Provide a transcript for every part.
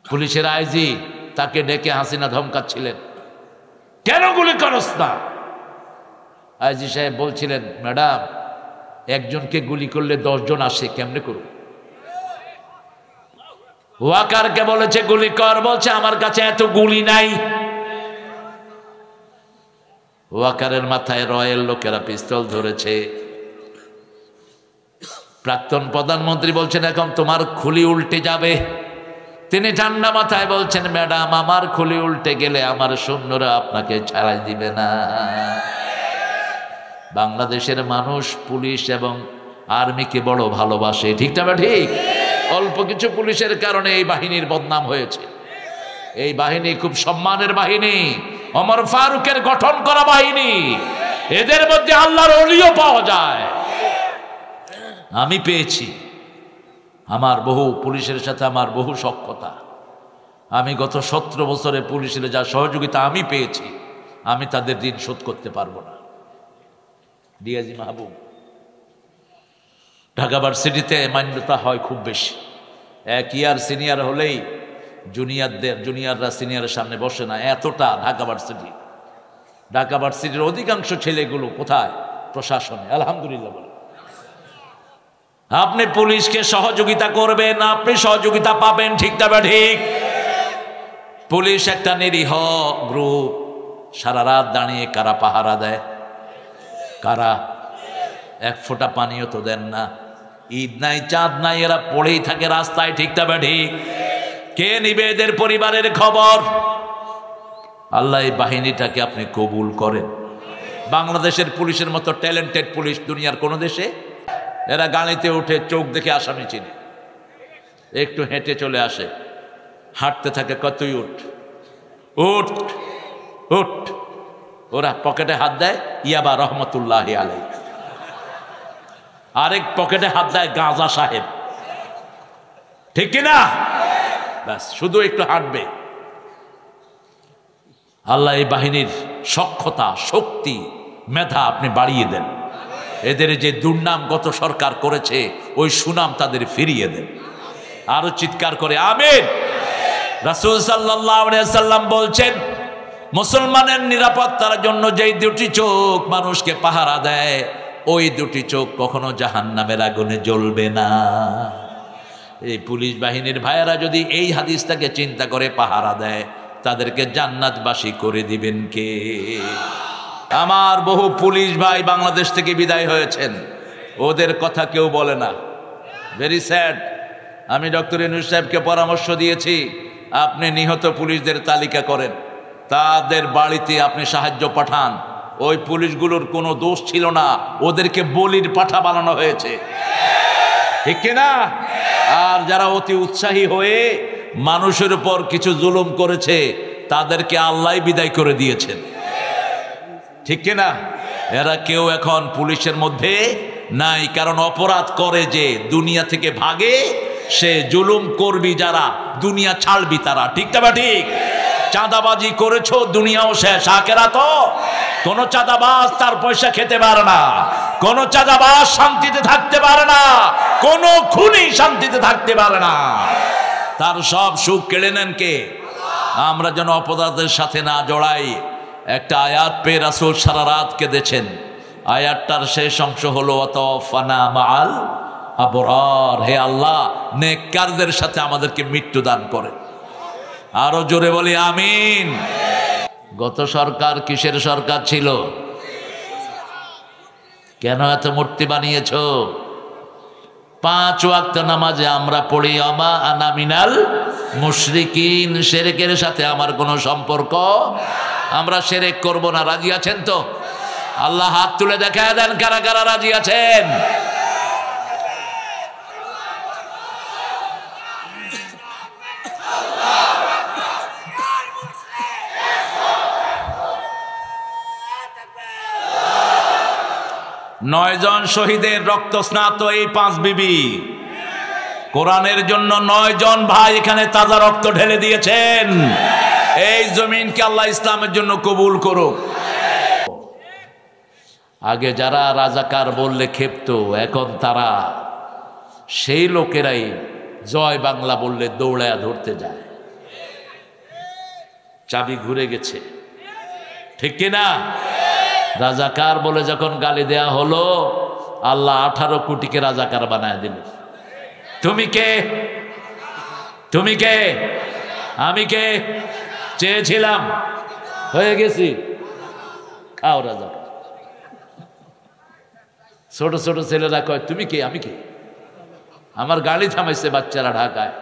পুলিশের আইজি তাকে ডেকে হাসিনা ধমকাচ্ছিলেন, কেন গুলি করস না? আইজি সাহেব বলছিলেন, ম্যাডাম একজনকে গুলি করলে 10 জন আসে, কেমনে করব? ওয়াকারকে বলেছে গুলি কর, বলছে আমার কাছে এত গুলি নাই। ওয়াকারের মাথায় রয়েল লোকেরা পিস্তল ধরেছে। প্রাক্তন প্রধানমন্ত্রী বলছেন এখন তোমার খুলি উল্টে যাবে। তিনি ঠান্ডা মাথায় বলছেন, ম্যাডাম আমার খুলি উল্টে গেলে আমার সৈন্যরা আপনাকে ছাড়াই দিবে না। বাংলাদেশের মানুষ পুলিশ এবং আর্মিকে বড় ভালোবাসে, ঠিক না? ঠিক। অল্প কিছু পুলিশের কারণে এই বাহিনীর বদনাম হয়েছে। এই বাহিনী খুব সম্মানের বাহিনী, ওমর ফারুকের গঠন করা বাহিনী। এদের মধ্যে আল্লাহর ওলিও পাওয়া যায়। আমি পেয়েছি, আমার বহু পুলিশের সাথে আমার বহু সখ্যতা। আমি গত 17 বছরে পুলিশের যা সহযোগিতা আমি পেয়েছি, আমি তাদের ঋণ শোধ করতে পারবো না। ডিআইজি মাহবুব, ঢাকা ভার্সিটিতে মান্যতা হয় খুব বেশি। 1 ইয়ার সিনিয়র হলেই জুনিয়ররা সিনিয়রের সামনে বসে না, এতটা ঢাকা ভার্সিটি। ঢাকা ভার্সিটির অধিকাংশ ছেলেগুলো কোথায়? প্রশাসনে। আলহামদুলিল্লাহ বলে। আপনি পুলিশকে সহযোগিতা করবেন, আপনি সহযোগিতা পাবেন, ঠিক না? ঠিক। পুলিশ একটা নিরীহ গ্রুপ, সারা রাত দাঁড়িয়ে কারা পাহারা দেয়? কারা? 1 ফোঁটা পানিও তো দেন না। ঈদ নাই চাঁদ নাই, এরা পড়েই থাকে রাস্তায়, ঠিক না? ঠিক। কে নিবে এদের পরিবারের খবর? আল্লাহ এই বাহিনীটাকে আপনি কবুল করেন। বাংলাদেশের পুলিশের মতো ট্যালেন্টেড পুলিশ দুনিয়ার কোন দেশে? এরা গাড়িতে উঠে চোখ দেখে আসামি চিনে, একটু হেঁটে চলে আসে, হাঁটতে থাকে, কতই উঠ উঠ উঠ। ওরা পকেটে হাত দেয়, ইয়াবা রহমতুল্লাহ আলাই। আরেক পকেটে হাত দেয় গাঁজা সাহেব, ঠিক কিনা? ব্যাস, শুধু একটু হাঁটবে। আল্লাহ এই বাহিনীর সক্ষমতা, শক্তি, মেধা আপনি বাড়িয়ে দেন। এদের যে দুর্নাম গত সরকার করেছে, ওই সুনাম তাদের ফিরিয়ে দেন। আরো চিৎকার করে আমিন। রাসূল সাল্লাল্লাহু আলাইহি সাল্লাম বলছেন, মুসলমানের নিরাপত্তার জন্য যেই 2টি চোখ মানুষকে পাহারা দেয়, ওই 2টি চোখ কখনো জাহান্নামের আগুনে জ্বলবে না। এই পুলিশ বাহিনীর ভাইয়েরা যদি এই হাদিসটাকে চিন্তা করে পাহারা দেয়, তাদেরকে জান্নাতবাসী করে দিবেন কে? আমার বহু পুলিশ ভাই বাংলাদেশ থেকে বিদায় হয়েছেন, ওদের কথা কেউ বলে না। Very sad. আমি ডক্টর ইউনূস সাহেবকে পরামর্শ দিয়েছি, আপনি নিহত পুলিশদের তালিকা করেন, তাদের বাড়িতে আপনি সাহায্য পাঠান। ওই পুলিশগুলোর কোনো দোষ ছিল না, ওদেরকে বলির পাঠা বানানো হয়েছে, ঠিক কিনা? আর যারা অতি উৎসাহী হয়ে মানুষের উপর কিছু জুলুম করেছে, তাদেরকে আল্লাহ বিদায় করে দিয়েছেন, ঠিক কিনা? এরা কেউ এখন পুলিশের মধ্যে নাই, কারণ অপরাধ করে যে দুনিয়া থেকে ভাগে, সে জুলুম করবি যারা দুনিয়া ছাড়বি তারা, ঠিক না? ঠিক। চাঁদাবাজি করেছো, দুনিয়াও শেষ, আখিরাতও। কোন চাঁদাবাজ তার পয়সা খেতে পারে না, কোন চাঁদাবাজ শান্তিতে থাকতে পারে না, কোন খুনি শান্তিতে থাকতে পারে না। তার সব সুখ কেড়ে নেন কে? আমরা যেন অপরাধের সাথে না জড়াই। একটা আয়াত পেয়ে রাসূল সারা রাত কেঁদেছেন। আয়াতটার শেষ অংশ হলো ওয়াতাওয়াফানা মাআল আবরার। হে আল্লাহ, নেককারদের সাথে আমাদেরকে মৃত্যু দান করে। আরো জোরে বলি আমিন। গত সরকার কিসের সরকার ছিল? কেন এত মূর্তি বানিয়েছো? 5 ওয়াক্ত নামাজে আমরা পড়ি আমা আনা মিনাল মুশরিকিন, শিরকের সাথে আমার কোনো সম্পর্ক, আমরা শিরক করব না। রাজি আছেন তো? আল্লাহ হাত তুলে দেখায় দেন কারা কারা রাজি আছেন। নয় জন শহীদের রক্ত স্নাত এই 5 বিবি, কোরআনের জন্য 9 জন ভাই এখানে তাজা রক্ত ঢেলে দিয়েছেন। এই জমিনকে আল্লাহ ইসলামের জন্য কবুল করুক। আগে যারা রাজাকার বললে ক্ষেপ্ত, এখন তারা সেই লোকেরাই জয় বাংলা বললে দৌড়ায়া ধরতে যায়। চাবি ঘুরে গেছে, ঠিক কিনা? রাজাকার বলে যখন গালি দেয়া হলো, আল্লাহ 18 কোটিকে রাজাকার বানায় দিল। তুমি কে? তুমি কে? আমি কে? চেয়েছিলাম, হয়ে গেছি, খাও রাজাকার। ছোট ছোট ছেলেরা কয় তুমি কে? আমি কে? আমার গাড়ি থামাইছে বাচ্চারা ঢাকায়,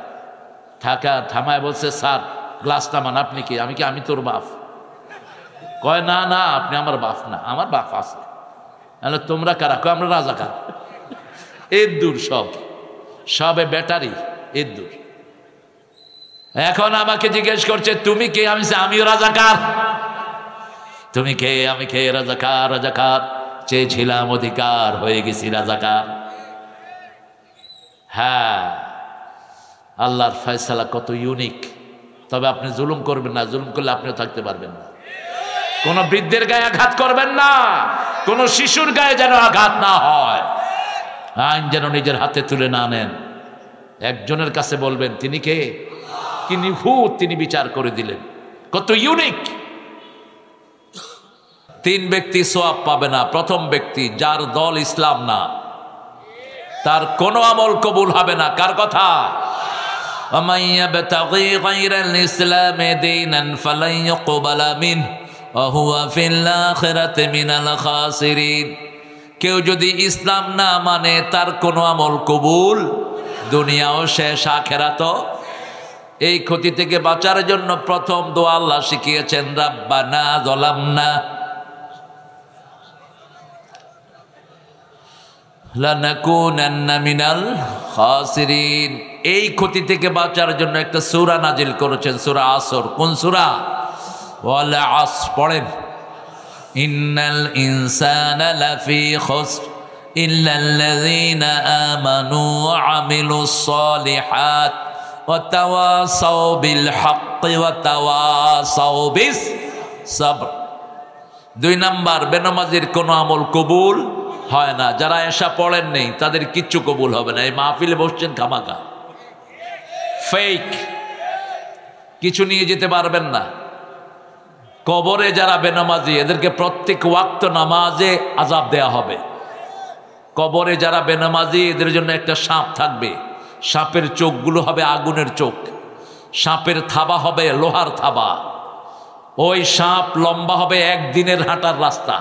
থামায় বলছে স্যার গ্লাস নামান, আপনি কি? আমি কি? আমি তোর বাপ। কয় না না, আপনি আমার বাপ না, আমার বাপ আছে। তোমরা কারা? কয় আমরা রাজাকার। এর দূর সবে ব্যাটারি, এর দূর। এখন আমাকে জিজ্ঞেস করছে তুমি কে? আমিও রাজাকার। তুমি কে? আমি কে? রাজাকার। রাজাকার চেয়েছিলাম অধিকার, হয়ে গেছি রাজাকার। হ্যাঁ, আল্লাহর ফয়সালা কত ইউনিক। তবে আপনি জুলুম করবেন না, জুলুম করলে আপনিও থাকতে পারবেন না। কোন বৃদ্ধের গায়ে আঘাত করবেন না, কোন শিশুর গায়ে যেন আঘাত না হয়, আইন যেন নিজের হাতে তুলে না নেন। একজনের কাছে বলবেন তিনি কে? কি নিখুঁত তিনি বিচার করে দিলেন, কত ইউনিক। 3 ব্যক্তি সওয়াব পাবে না। প্রথম ব্যক্তি যার দল ইসলাম না, তার কোনো আমল কবুল হবে না। কার কথা? وَمَن يَبْتَغِي غَيْرَ الْإِسْلَامِ دِينًا فَلَن يُقْبَلَ مِنْهُ وَهُوَ فِي الْآخِرَةِ مِنَ الْخَاسِرِينَ। কেউ যদি ইসলাম না মানে তার কোনো আমল কবুল, দুনিয়াও শেষ, আখিরাতও। এই ক্ষতি থেকে বাঁচার জন্য প্রথম দোয়া আল্লাহ শিখিয়েছেন, রাব্বানা যালামনা লানাকুনান্না মিনাল খাসিরিন। এই ক্ষতি থেকে বাঁচার জন্য একটা সূরা নাজিল করেছেন, সূরা আসর। কোন সূরা? ওয়াল আসর। পড়েন, ইন্নাল ইনসানা লাফি খুসর ইল্লাল্লাযীনা আমানু ওয়া আমিলুস সালিহাত ওয়া তাওয়াসাউ বিল হাক্কি ওয়া তাওয়াসাউ বিস সাবর। 2 নাম্বার, বেনামাজির কোনো আমল কবুল হয় না। যারা এশা পড়েন নেই তাদের কিচ্ছু কবুল হবে না। এই মাহফিলে বসছেন খামাকা, ফেক, কিছু নিয়ে যেতে পারবেন না। কবরে যারা বেনামাজি এদেরকে প্রত্যেক ওয়াক্ত নামাজে আযাব দেয়া হবে। কবরে যারা বেনামাজি এদের জন্য একটা সাপ থাকবে, সাপের চোখগুলো হবে আগুনের চোখ, সাপের থাবা হবে লোহার থাবা। ওই সাপ লম্বা হবে 1 দিনের হাঁটার রাস্তা।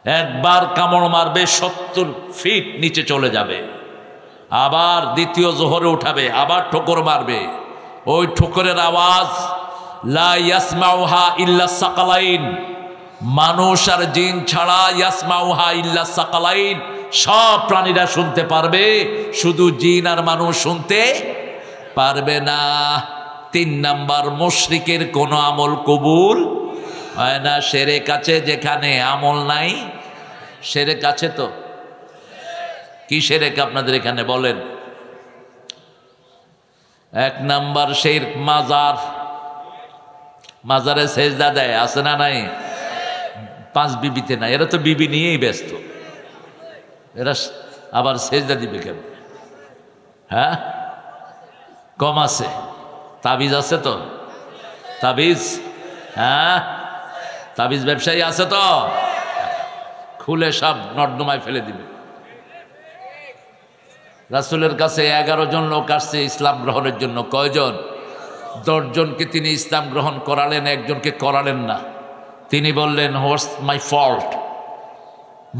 একবার কামড় মারবে 70 ফিট নিচে চলে যাবে, আবার দ্বিতীয় জোহরে উঠাবে, আবার ঠোকর মারবে। ওই ঠোকরের আওয়াজ লা ইয়াসমাউহা ইল্লা সাকালাইন, মানুষ আর জিন ছাড়া, ইয়াসমাউহা ইল্লা সাকালাইন, সব প্রাণীরা শুনতে পারবে, শুধু জিন আর মানুষ শুনতে পারবে না। 3 নাম্বার, মুশরিকের কোনো আমল কবুল হয় না। শিরক আছে যেখানে আমল নাই, শিরক আছে তো। কি শিরক আপনাদের এখানে বলেন? 1 নাম্বার শিরক মাজার, মাজারে সেজদা দেয়, আছে না নাই? 5 বিবিতে নাই, এরা তো বিবি নিয়েই ব্যস্ত, এরা আবার সেজদা দিবে কেন? হ্যাঁ, কম আছে। তাবিজ আছে তো, তাবিজ, হ্যাঁ, তাবিজ ব্যবসায়ী আছে তো, খুলে সব নর্দমায় ফেলে দিবে। রাসূলের কাছে 11 জন লোক আসছে ইসলাম গ্রহণের জন্য। কয়জন? 10 জনকে তিনি ইসলাম গ্রহণ করালেন, 1 জনকে করালেন না। তিনি বললেন, হোয়াটস মাই ফল্ট,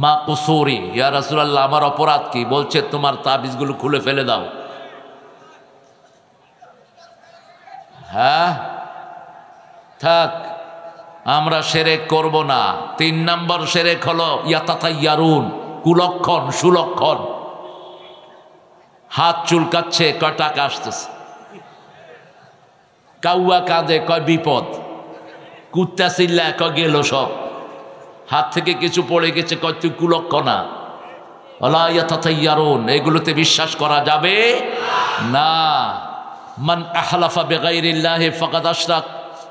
মা কুসুরি, ইয়া রাসূলুল্লাহ আমার অপরাধ কি? বলছে তোমার তাবিজগুলো খুলে ফেলে দাও। হ্যাঁ, থাক, আমরা শিরক করব না। 3 নম্বর শিরক হলো ইয়াতাতাইয়ারুন, কুলক্ষণ, সুলক্ষণ। হাত চুলকাচ্ছে, কয় টাকা আসতেছে। কাউয়া কাঁদে, কয় বিপদ। কুত্তা চিল্লা, কয় গেল সব। হাত থেকে কিছু পড়ে গেছে, কয় তুই কুলক্ষণা। ওয়ালা ইয়াতাতাইয়ারুন, এগুলোতে বিশ্বাস করা যাবে না। মান আহলাফা বিগাইরিল্লাহি ফাকাদ আশরাক,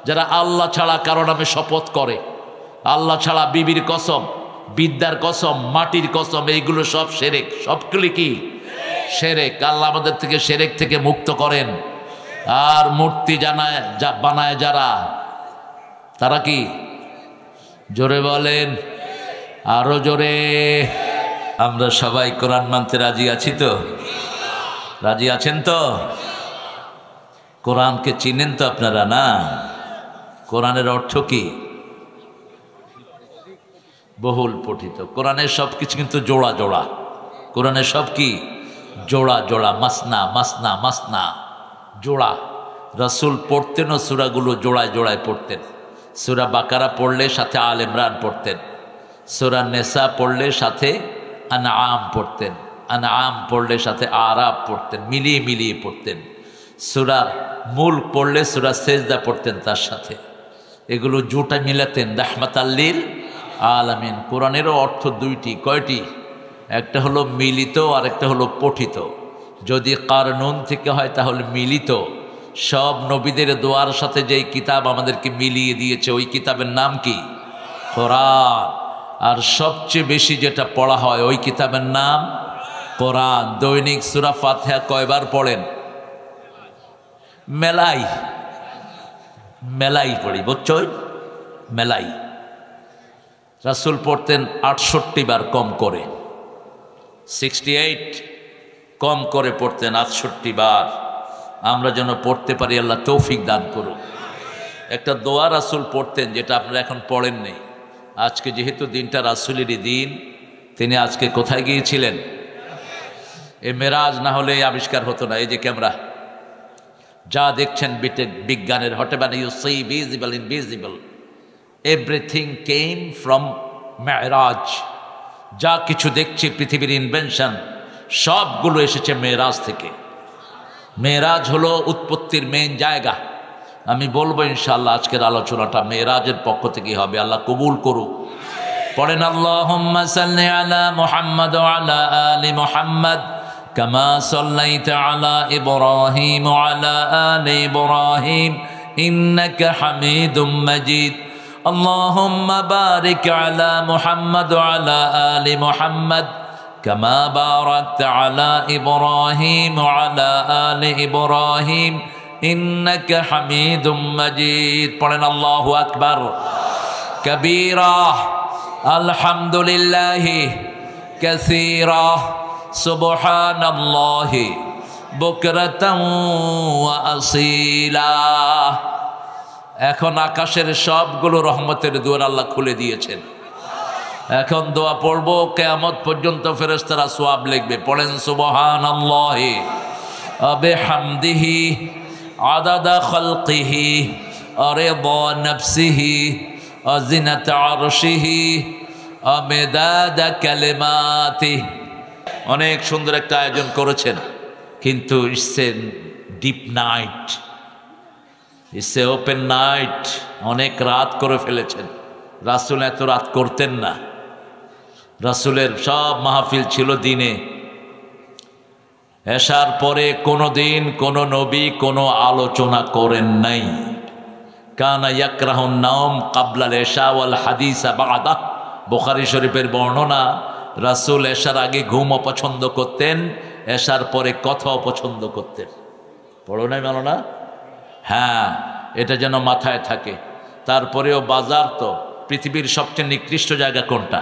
যারা আল্লাহ ছাড়া কারো নামে শপথ করে, আল্লাহ ছাড়া বিবির কসম, বিদ্যার কসম, মাটির কসম, এইগুলো সব শিরক। সবগুলি কি? শিরক। আল্লাহ আমাদের থেকে শিরক থেকে মুক্ত করেন। আর মূর্তি বানায় যারা, তারা কি? জোরে বলেন, আরো জোরে। আমরা সবাই কোরআন মানতে রাজি আছি তো? রাজি আছেন তো? কোরআনকে চিনেন তো আপনারা? না, কোরআনের অর্থ কি? বহুল পঠিত। কোরআনের সব কিছু কিন্তু জোড়া জোড়া। কোরআনের সব কি? জোড়া জোড়া, মাসনা মাসনা মাসনা, জোড়া। রাসূল পড়তেনও সূরাগুলো জোড়ায় জোড়ায় পড়তেন। সূরা বাকারা পড়লে সাথে আল ইমরান পড়তেন, সূরা নেসা পড়লে সাথে আনআম পড়তেন, আনআম পড়লে সাথে আরাফ পড়তেন, মিলিয়ে মিলিয়ে পড়তেন। সূরা মুলক পড়লে সূরা সেজদা পড়তেন তার সাথে। এগুলো জোটা মিলাতেন, রাহমাতাল লিল আলামিন। কোরআনেরও অর্থ দুইটি। কয়টি? একটা হলো মিলিত আর একটা হলো পঠিত। যদি কারনুন থেকে হয় তাহলে মিলিত। সব নবীদের দোয়ার সাথে যেই কিতাব আমাদেরকে মিলিয়ে দিয়েছে ওই কিতাবের নাম কি? কোরআন। আর সবচেয়ে বেশি যেটা পড়া হয় ওই কিতাবের নাম কোরআন। দৈনিক সূরা ফাতিহা কয়বার পড়েন? মেলাই মেলাই পড়ি, বুঝছো? মেলাই। রাসূল পড়তেন 68 বার, কম করে 68, কম করে পড়তেন 68 বার। আমরা যেন পড়তে পারি, আল্লাহ তৌফিক দান করুন। একটা দোয়া রাসূল পড়তেন যেটা আপনারা এখন পড়েন নেই। আজকে যেহেতু দিনটা রাসূলেরই দিন, তিনি আজকে কোথায় গিয়েছিলেন? এ মেরাজ না হলে এই আবিষ্কার হতো না। এই যে ক্যামেরা, যা দেখছেন বিজ্ঞানের, whatever you see visible invisible, everything came from Meraj. যা কিছু দেখছি পৃথিবীর ইনভেনশন সবগুলো এসেছে মেরাজ থেকে। মেরাজ হলো উৎপত্তির মেইন জায়গা। আমি বলবো ইনশাআল্লাহ আজকের আলোচনাটা মেরাজের পক্ষ থেকে হবে। আল্লাহ কবুল করুক। পড়েন আল্লাহুম্মা সাল্লি আলা মুহাম্মাদ ওয়া আলা আলি মুহাম্মাদ কামা সাল্লাইতা আলা ইব্রাহিম ওয়া আলা আলি ইব্রাহিম ইন্নাকা হামিদুম মাজিদ। আল্লাহুম্মা বারিক আলা মুহাম্মাদ ওয়া আলা আলি মুহাম্মাদ কামা বারাকতা আলা ইব্রাহিম ওয়া আলা আলি ইব্রাহিম ইন্নাকা হামিদুম মাজিদ। পড়েন আল্লাহু আকবার কবীরা আলহামদুলিল্লাহি কাসীরা সুবহানাল্লাহি বুকরাতাও ওয়া আসীলা। এখন আকাশের সবগুলো রহমতের দুয়ার আল্লাহ খুলে দিয়েছেন। এখন দোয়া পড়বো, কিয়ামত পর্যন্ত ফেরেশতারা সওয়াব লিখবে। পড়েন সুবহানাল্লাহি ওয়া বিহামদিহি আদাদা খালকিহি ওয়া রিদা নাফসিহি ওয়া জিনাতা আরশিহি ওয়া মিদাদা কালিমাতিহি। অনেক সুন্দর একটা আয়োজন করেছেন, কিন্তু it's a deep night, it's a open night. অনেক রাত করে ফেলেছেন। রাসূল এত রাত করতেন না। রাসূলের সব মাহফিল ছিল দিনে। এশার পরে কোনো দিন কোনো নবী কোনো আলোচনা করেন নাই। কানা ইয়াকরাহুন নাওম কাবলাল এশা ওয়াল হাদিসা বাদা। বুখারী শরীফের বর্ণনা, রাসূল এশার আগে ঘুম অপছন্দ করতেন, এশার পরে কথা অপছন্দ করতেন। পড়ো নাই মানো না? হ্যাঁ, এটা যেন মাথায় থাকে। তারপরেও বাজার তো পৃথিবীর সবচেয়ে নিকৃষ্ট জায়গা কোনটা?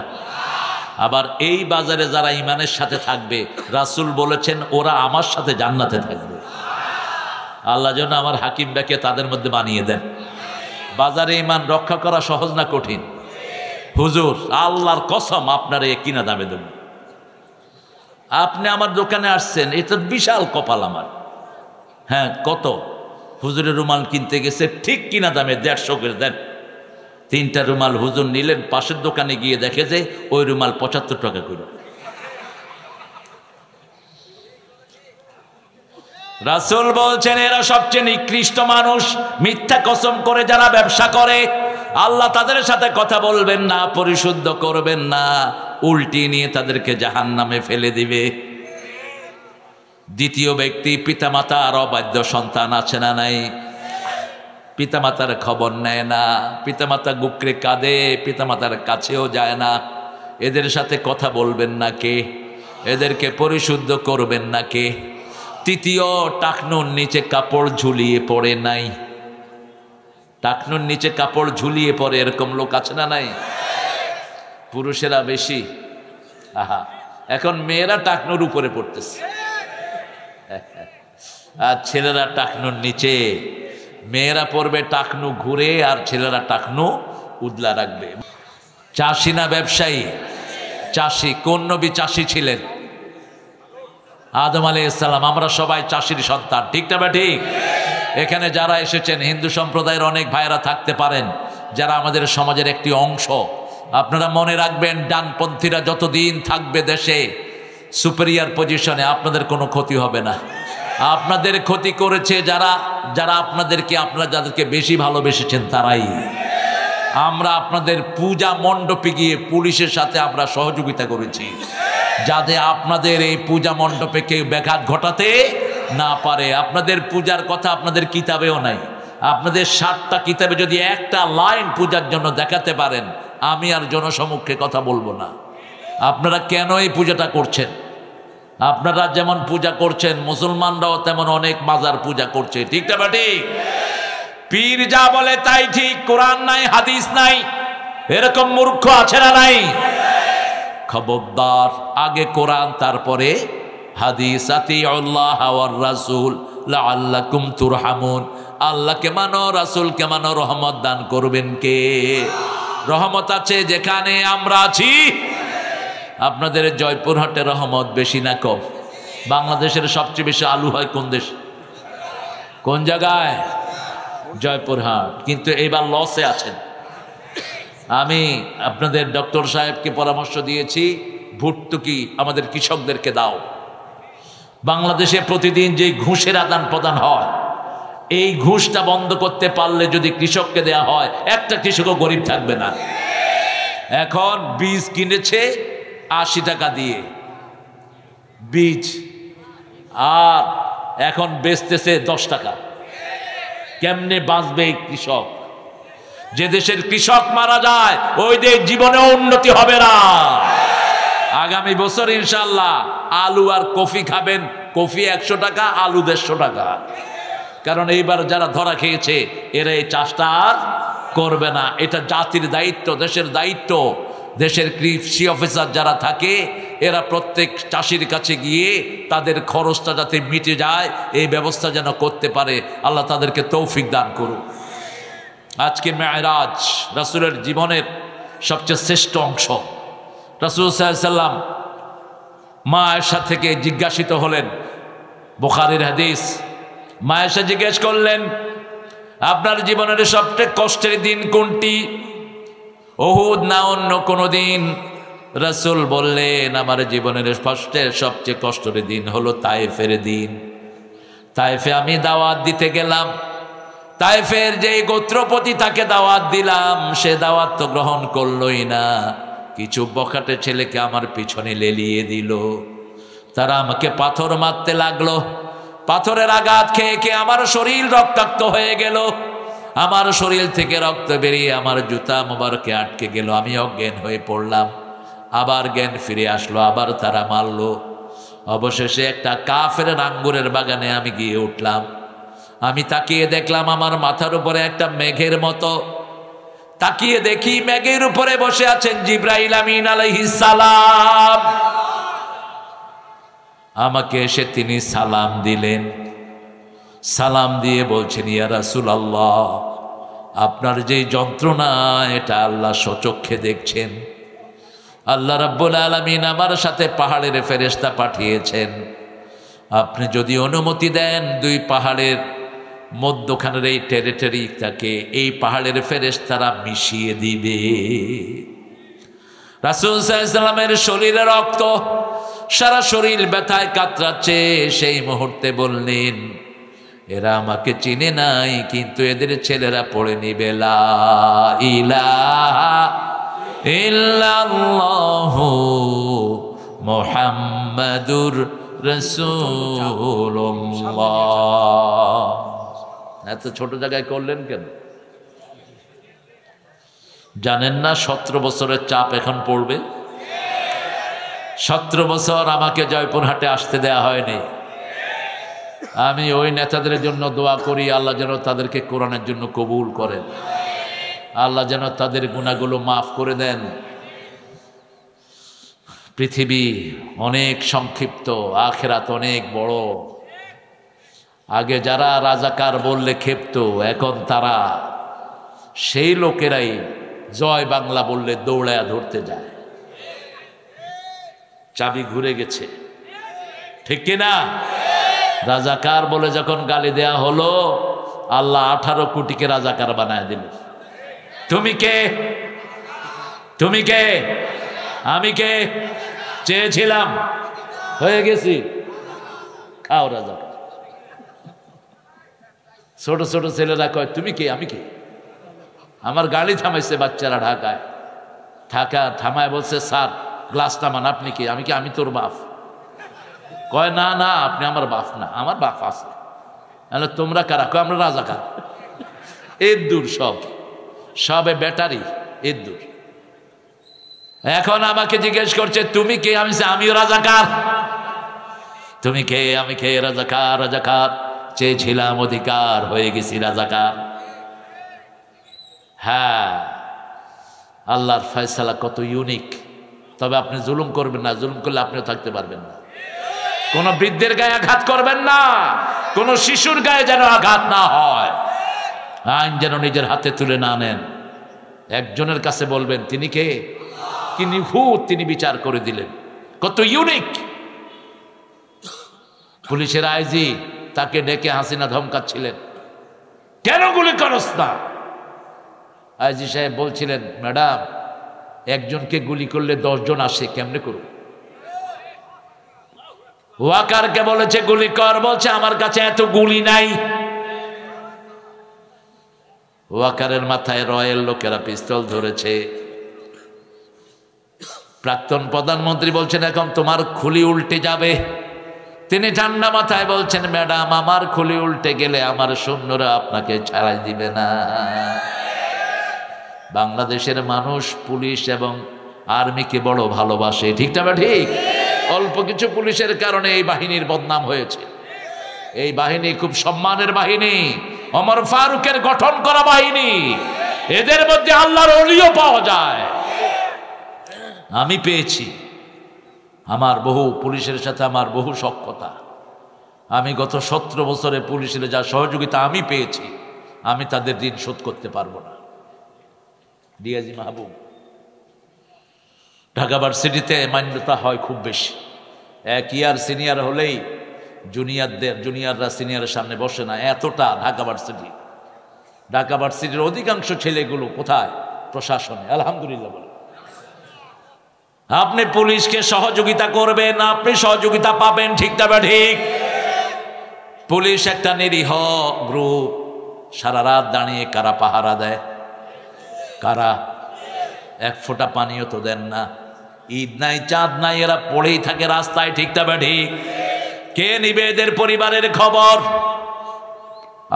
আবার এই বাজারে যারা ইমানের সাথে থাকবে, রাসূল বলেছেন ওরা আমার সাথে জান্নাতে থাকবে। আল্লাহ যেন আমার হাকিম ডাকে তাদের মধ্যে বানিয়ে দেন। বাজারে ইমান রক্ষা করা সহজ না কঠিন? হুজুর আল্লাহর কসম আপনারে কিনা দামে দেব। আপনি আমার দোকানে আসছেন, এটা বিশাল কপাল আমার। হ্যাঁ, কত? হুজুরের রুমাল কিনতে গেছে, ঠিক কিনা দামে 150 করে দেন। 3টা রুমাল হুজুর নিলেন, পাশের দোকানে গিয়ে দেখে যে ওই রুমাল 75 টাকা করে। রাসূল বলছেন এরা সবচেয়ে নিকৃষ্ট মানুষ। মিথ্যা কসম করে যারা ব্যবসা করে, আল্লাহ তাদের সাথে কথা বলবেন না, পরিশুদ্ধ করবেন না, উল্টি নিয়ে তাদেরকে জাহান্নামে ফেলে দিবে। দ্বিতীয় ব্যক্তি, পিতামাতার অবাধ্য সন্তান আছে না নাই? পিতামাতার খবর নেয় না, পিতামাতা বুকরে কাঁদে, পিতামাতার কাছেও যায় না। এদের সাথে কথা বলবেন না কে? এদেরকে পরিশুদ্ধ করবেন না কে? তৃতীয়, টাকনুর নিচে কাপড় ঝুলিয়ে পড়ে নাই। টাকনুর নিচে কাপড় ঝুলিয়ে পড়ে এরকম লোক আছে না নাই? পুরুষেরা বেশি। আহা, এখন মেয়েরা টাকনুর উপরে পড়তেছে আর ছেলেরা টাকনুর নিচে। মেয়েরা পড়বে টাকনু ঘুরে আর ছেলেরা টাকনু উদলা রাখবে। চাষি না ব্যবসায়ী? চাষি। কোন নবী চাষি ছিলেন? আদম আলাইহিস সালাম। আমরা সবাই চাষির সন্তান, ঠিক না? ঠিক। এখানে যারা এসেছেন হিন্দু সম্প্রদায়ের অনেক ভাইরা থাকতে পারেন যারা আমাদের সমাজের একটি অংশ। আপনারা মনে রাখবেন, ডানপন্থীরা যতদিন থাকবে দেশে সুপেরিয়ার পজিশনে, আপনাদের কোনো ক্ষতি হবে না। আপনাদের ক্ষতি করেছে যারা যারা আপনাদেরকে, আপনারা যাদেরকে বেশি ভালোবেসেছেন তারাই। আমরা আপনাদের পূজা মণ্ডপে গিয়ে পুলিশের সাথে আমরা সহযোগিতা করেছি যাতে আপনাদের এই পূজা মণ্ডপে কেউ ব্যাঘাত ঘটাতে না পারে। আপনাদের পূজার কথা আপনাদের কিতাবেও নাই। আপনাদের 7টা কিতাবে যদি একটা লাইন পূজার জন্য দেখাতে পারেন, আমি আর জনসমক্ষে কথা বলবো না। আপনারা কেন এই পূজাটা করছেন? আপনারা যেমন পূজা করছেন, মুসলমানরাও তেমন অনেক মাজার পূজা করছে, ঠিক না? ঠিক। পীর যা বলে তাই ঠিক, কোরআন নাই, হাদিস নাই, এরকম মূর্খ আছে না নাই? খবরদার, আগে কোরআন তারপরে হাদিস। আতিউল্লাহ ওয়ার রাসূল লাআল্লাকুম তুরহামুন। আল্লাহকে মানো, রাসূলকে মানো, রহমত দান করবেন কে? রহমত আছে যেখানে আমরা আছি। আপনাদের জয়পুরহাটে রহমত বেশি না কম? বাংলাদেশের সবচেয়ে বেশি আলু হয় কোন দেশ? কোন জায়গায়? জয়পুরহাট। কিন্তু এইবার লসে আছেন। আমি আপনাদের ডক্টর সাহেবকে পরামর্শ দিয়েছি, ভর্তুকি আমাদের কৃষকদেরকে দাও। বাংলাদেশে প্রতিদিন যে ঘুষের আদান প্রদান হয়, এই ঘুষটা বন্ধ করতে পারলে যদি কৃষককে দেয়া হয়, একটা কৃষকও গরিব থাকবে না। এখন বীজ কিনেছে 80 টাকা দিয়ে বীজ, আর এখন বেচতেছে 10 টাকা। কেমনে বাঁচবে এই কৃষক? যে দেশের কৃষক মারা যায় ওই দেশ জীবনেও উন্নতি হবে না। আগামী বছর ইনশাল্লাহ আলু আর কফি খাবেন। কফি 100 টাকা, আলু 150 টাকা। কারণ এইবার যারা ধরা খেয়েছে এরা এই চাষটা আর করবে না। এটা জাতির দায়িত্ব, দেশের দায়িত্ব। দেশের কৃষি অফিসার যারা থাকে এরা প্রত্যেক চাষির কাছে গিয়ে তাদের খরচটা যাতে মিটে যায় এই ব্যবস্থা যেন করতে পারে। আল্লাহ তাদেরকে তৌফিক দান করুন। আজকে মেরাজ রাসূলের জীবনের সবচেয়ে শ্রেষ্ঠ অংশ। রাসূল সাল্লাল্লাহু আলাইহি সাল্লাম মা আয়েশা থেকে জিজ্ঞাসিত হলেন, বুখারীর হাদিস। মা আয়েশা জিজ্ঞেস করলেন, আপনার জীবনের সবচেয়ে কষ্টের দিন কোনটি? উহুদ না অন্য কোনো দিন? রাসূল বললেন, আমার জীবনের সবচেয়ে কষ্টের দিন হলো তায়েফের দিন। তায়েফে আমি দাওয়াত দিতে গেলাম। তায়েফের যে গোত্রপতি তাকে দাওয়াত দিলাম, সে দাওয়াত তো গ্রহণ করলই না। কিছু বখাটে ছেলেকে আমার পিছনে লেলিয়ে দিল। তারা আমাকে পাথর মারতে লাগলো। পাথরের আঘাত খেয়ে খেয়ে আমার শরীর রক্তাক্ত হয়ে গেল। আমার শরীর থেকে রক্ত বেরিয়ে আমার জুতা মোবারকে আটকে গেল। আমি অজ্ঞান হয়ে পড়লাম। আবার জ্ঞান ফিরে আসলো, আবার তারা মারলো। অবশেষে একটা কাফের আঙ্গুরের বাগানে আমি গিয়ে উঠলাম। আমি তাকিয়ে দেখলাম আমার মাথার উপরে একটা মেঘের মতো। তাকিয়ে দেখি মেঘের উপরে বসে আছেন জিবরাইল আমিন আলাইহিস সালাম। আমাকে এসে তিনি সালাম দিলেন। সালাম দিয়ে বলছেন, ইয়া রাসূলুল্লাহ, আপনার যে যন্ত্রণা এটা আল্লাহ স্বচক্ষে দেখছেন। আল্লাহ রাব্বুল আলামিন আমার সাথে পাহাড়ের ফেরেশতা পাঠিয়েছেন। আপনি যদি অনুমতি দেন 2 পাহাড়ের মধ্যখানের এই টেরিটরিটাকে এই পাহাড়ের ফেরেশতারা মিশিয়ে দিবে। রাসূল সাল্লাল্লাহু আলাইহি সাল্লামের শরীরে রক্ত, সারা শরীর ব্যথায় কাতরাচ্ছে। সেই মুহূর্তে বললেন, এরা আমাকে চিনে নাই, কিন্তু এদের ছেলেরা পড়ে নিবে লা ইলাহা ইল্লাল্লাহু মুহাম্মাদুর রাসূলুল্লাহ। এত ছোট জায়গায় করলেন কেন? জানেন না 17 বছরের চাপ এখন পড়বে? 17 বছর আমাকে জয়পুরহাটে আসতে দেয়া হয়নি। আমি ওই নেতাদের জন্য দোয়া করি, আল্লাহ যেন তাদেরকে কোরআনের জন্য কবুল করেন, আল্লাহ যেন তাদের গুনাহগুলো মাফ করে দেন। পৃথিবী অনেক সংক্ষিপ্ত, আখিরাত অনেক বড়। আগে যারা রাজাকার বললে ক্ষেপ্ত, এখন তারা সেই লোকেরাই জয় বাংলা বললে দৌড়ায়া ধরতে যায়। চাবি ঘুরে গেছে, ঠিক কিনা? রাজাকার বলে যখন গালি দেয়া হলো, আল্লাহ 18 কোটিকে রাজাকার বানায় দিল। তুমি কে? তুমি কে? আমি কে? চেয়েছিলাম, হয়ে গেছি। খাও রাজাকার। ছোট ছোট ছেলেরা কয় তুমি কে? আমি কে? আমার গাড়ি থামাইছে বাচ্চারা ঢাকায়, থামায় বলছে স্যার গ্লাস থামান। আপনি কে? আমি কি? আমি তোর বাপ। কয় না না, আপনি আমার বাপ না, আমার বাপ আছে। তোমরা কারা? কয় আমরা রাজাকার। এর দূর সবে ব্যাটারি, এর দূর। এখন আমাকে জিজ্ঞেস করছে তুমি কে? আমিও রাজাকার। তুমি কে? আমি কে? রাজাকার। রাজাকার চেয়েছিলাম অধিকার, হয়ে গেছি রাজাকার। হ্যাঁ, আল্লাহর ফয়সালা কত ইউনিক। তবে আপনি জুলুম করবেন না, জুলুম করলে আপনিও থাকতে পারবেন না। কোন বৃদ্ধের গায়ে আঘাত করবেন না, কোন শিশুর গায়ে যেন আঘাত না হয়। আইন যেন নিজের হাতে তুলে না নেন। একজনের কাছে বলবেন তিনি কে? কি নিখুঁত তিনি বিচার করে দিলেন, কত ইউনিক। পুলিশের আইজি তাকে ডেকে হাসিনা ধমকাচ্ছিলেন, কেন গুলি করস না? আইজি সাহেব বলছিলেন ম্যাডাম, একজনকে গুলি করলে 10 জন আসে, কেমনে করব? ওয়াকারকে বলেছে গুলি কর, বলছে আমার কাছে এত গুলি নাই। ওয়াকারের মাথায় রয়্যাল লোকেরা পিস্তল ধরেছে। প্রাক্তন প্রধানমন্ত্রী বলছেন এখন তোমার খুলি উল্টে যাবে। তিনি ঠান্ডা মাথায় বলছেন ম্যাডাম, আমার খুলি উল্টে গেলে আমার সৈন্যরা আপনাকে ছাড়াই দিবে না। বাংলাদেশের মানুষ পুলিশ এবং আর্মিকে বড় ভালোবাসে, ঠিক না? ঠিক। অল্প কিছু পুলিশের কারণে এই বাহিনীর বদনাম হয়েছে। এই বাহিনী খুব সম্মানের বাহিনী, ওমর ফারুকের গঠন করা বাহিনী। এদের মধ্যে আল্লাহর ওলিও পাওয়া যায়। আমি পেয়েছি, আমার বহু পুলিশের সাথে আমার বহু সখ্যতা। আমি গত 17 বছরে পুলিশের যা সহযোগিতা আমি পেয়েছি, আমি তাদের ঋণ শোধ করতে পারবো না। ডিআইজি মাহবুব, ঢাকা ভার্সিটিতে মান্যতা হয় খুব বেশি। 1 ইয়ার সিনিয়র হলেই জুনিয়ররা সিনিয়রের সামনে বসে না, এতটা ঢাকা ভার্সিটি। ঢাকা ভার্সিটির অধিকাংশ ছেলেগুলো কোথায়? প্রশাসনে। আলহামদুলিল্লাহ বলে। আপনি পুলিশকে সহযোগিতা করবেন, আপনি সহযোগিতা পাবেন, ঠিক না? ঠিক। পুলিশ একটা নিরীহ গ্রুপ, সারা রাত দাঁড়িয়ে কারা পাহারা দেয়? কারা? 1 ফোঁটা পানিও তো দেন না। ঈদ নাই, চাঁদ নাই, এরা পড়েই থাকে রাস্তায়, ঠিক না? ঠিক। কে নিবে এদের পরিবারের খবর?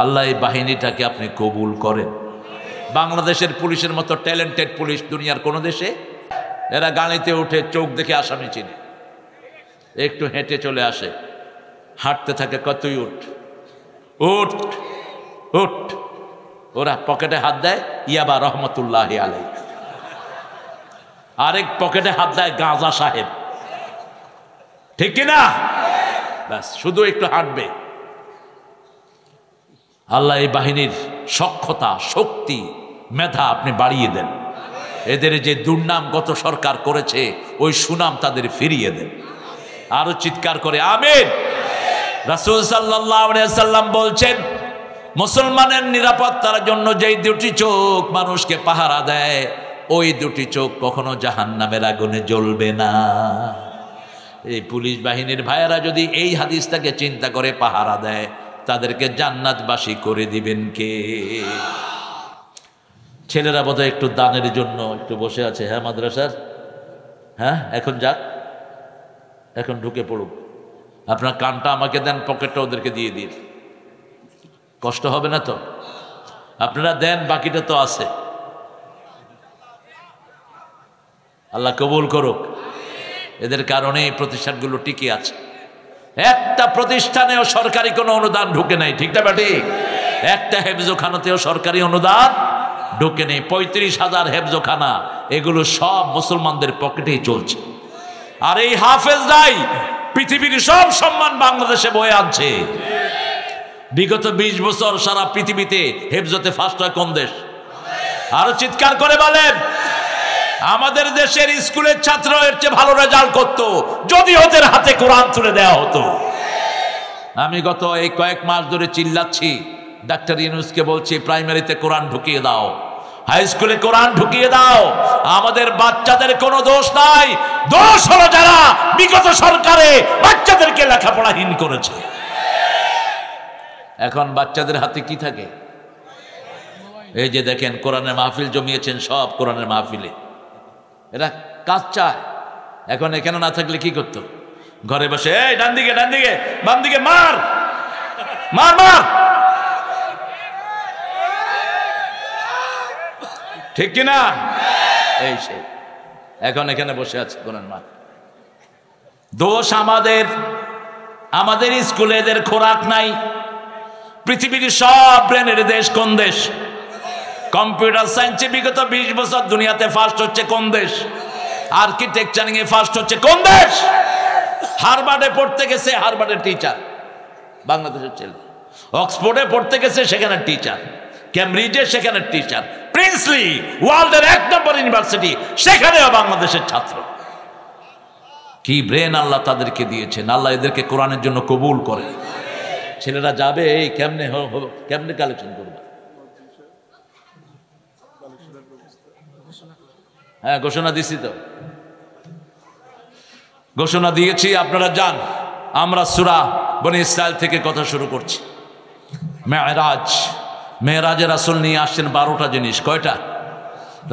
আল্লাহ এই বাহিনীটাকে আপনি কবুল করেন। বাংলাদেশের পুলিশের মতো ট্যালেন্টেড পুলিশ দুনিয়ার কোন দেশে? এরা গাড়িতে উঠে চোখ দেখে আসামি চিনে, একটু হেঁটে চলে আসে, হাঁটতে থাকে, কতই উঠ উঠ উঠ। ওরা পকেটে হাত দেয় ইয়াবা রহমতুল্লাহ আলাই, আরেক পকেটে হাত দেয় গাঁজা সাহেব, ঠিক কিনা? ব্যাস, শুধু একটু হাঁটবে। আল্লাহ এই বাহিনীর সক্ষমতা, শক্তি, মেধা আপনি বাড়িয়ে দেন। এদের যে দুর্নাম গত সরকার করেছে, ওই সুনাম তাদের ফিরিয়ে দেন। আরো চিৎকার করে আমিন। রাসূল সাল্লাল্লাহু আলাইহি সাল্লাম বলছেন, মুসলমানের নিরাপত্তার জন্য যেই 2টি চোখ মানুষকে পাহারা দেয়, ওই 2টি চোখ কখনো জাহান্নামের আগুনে জ্বলবে না। এই পুলিশ বাহিনীর ভাইয়েরা যদি এই হাদিসটাকে চিন্তা করে পাহারা দেয়, তাদেরকে জান্নাতবাসী করে দিবেন কে? ছেলেরা বোধহয় একটু দানের জন্য একটু বসে আছে। হ্যাঁ মাদ্রাসার, হ্যাঁ এখন যাক, এখন ঢুকে পড়ুক। আপনার কানটা আমাকে দেন, পকেটটা ওদেরকে দিয়ে দিন, কষ্ট হবে না তো? আপনারা দেন, বাকিটা তো আছে। আল্লাহ কবুল করুক। এদের কারণে এই প্রতিষ্ঠানগুলো টিকে আছে। একটা প্রতিষ্ঠানেও সরকারি কোনো অনুদান ঢুকে নাই, ঠিক না ঠিক? একটা হেফজোখানাতেও সরকারি অনুদান ঢুকে নেই। 35,000 হেফজোখানা, এগুলো সব মুসলমানদের পকেটেই চলছে। আর এই হাফেজরাই পৃথিবীর সব সম্মান বাংলাদেশে বয়ে আনছে। বিগত 20 বছর সারা পৃথিবীতে হেফজতে ফার্স্ট হয় কোন দেশ? আরো চিৎকার করে বলেন। আমাদের দেশের স্কুলের ছাত্র এর চেয়ে ভালো রেজাল্ট করতো যদি ওদের হাতে কোরআন তুলে দেওয়া হতো। আমি গত এই কয়েক মাস ধরে চিল্লাচ্ছি, ডাক্তার ইউনূসকে বলছি প্রাইমারিতে কোরআন ঢুকিয়ে দাও, হাই স্কুলে কোরআন ঢুকিয়ে দাও। আমাদের বাচ্চাদের কোনো দোষ নাই, দোষ হলো যারা বিগত সরকারে বাচ্চাদেরকে লেখাপড়াহীন করেছে। এখন বাচ্চাদের হাতে কি থাকে? এই যে দেখেন কোরআনের মাহফিল জমিয়েছেন, সব কোরআনের মাহফিলে এরা কাজ চায়। এখন এখানে না থাকলে কি করতো? ঘরে বসে এই ডান দিকে ডান দিকে বাম দিকে মার মার মার, ঠিক কিনা? এই সেই এখন এখানে বসে আছে কোরআন মা। দোষ আমাদের, আমাদের স্কুলে এদের খোরাক নাই। পৃথিবীর সব ব্রেনের দেশ কোন দেশ? কম্পিউটার সায়েন্সে বিগত 20 বছর দুনিয়াতে ফার্স্ট হচ্ছে কোন দেশ? আর্কিটেকচারিং এ ফার্স্ট হচ্ছে কোন দেশ? হার্ভার্ডে পড়তে গেছে, হার্ভার্ডের টিচার বাংলাদেশের ছেলে। অক্সফোর্ডে পড়তে গেছে, সেখানে টিচার। ক্যামব্রিজে সেখানে টিচার। প্রিন্সলি ওয়ার্ল্ডের 1 নম্বর ইউনিভার্সিটি, সেখানেও বাংলাদেশের ছাত্র। কি ব্রেন আল্লাহ তাদেরকে দিয়েছেন। আল্লাহ এদেরকে কোরআনের জন্য কবুল করে। ছেলেরা যাবে এই কেমনে কেমনে কালেকশন করবে? হ্যাঁ ঘোষণা দিছি তো, ঘোষণা দিয়েছি, আপনারা যান। আমরা সূরা বনী ইসরাইল থেকে কথা শুরু করছি। মেরাজ, মেরাজে রাসূল নিয়ে আসছেন 12টা জিনিস। কয়টা?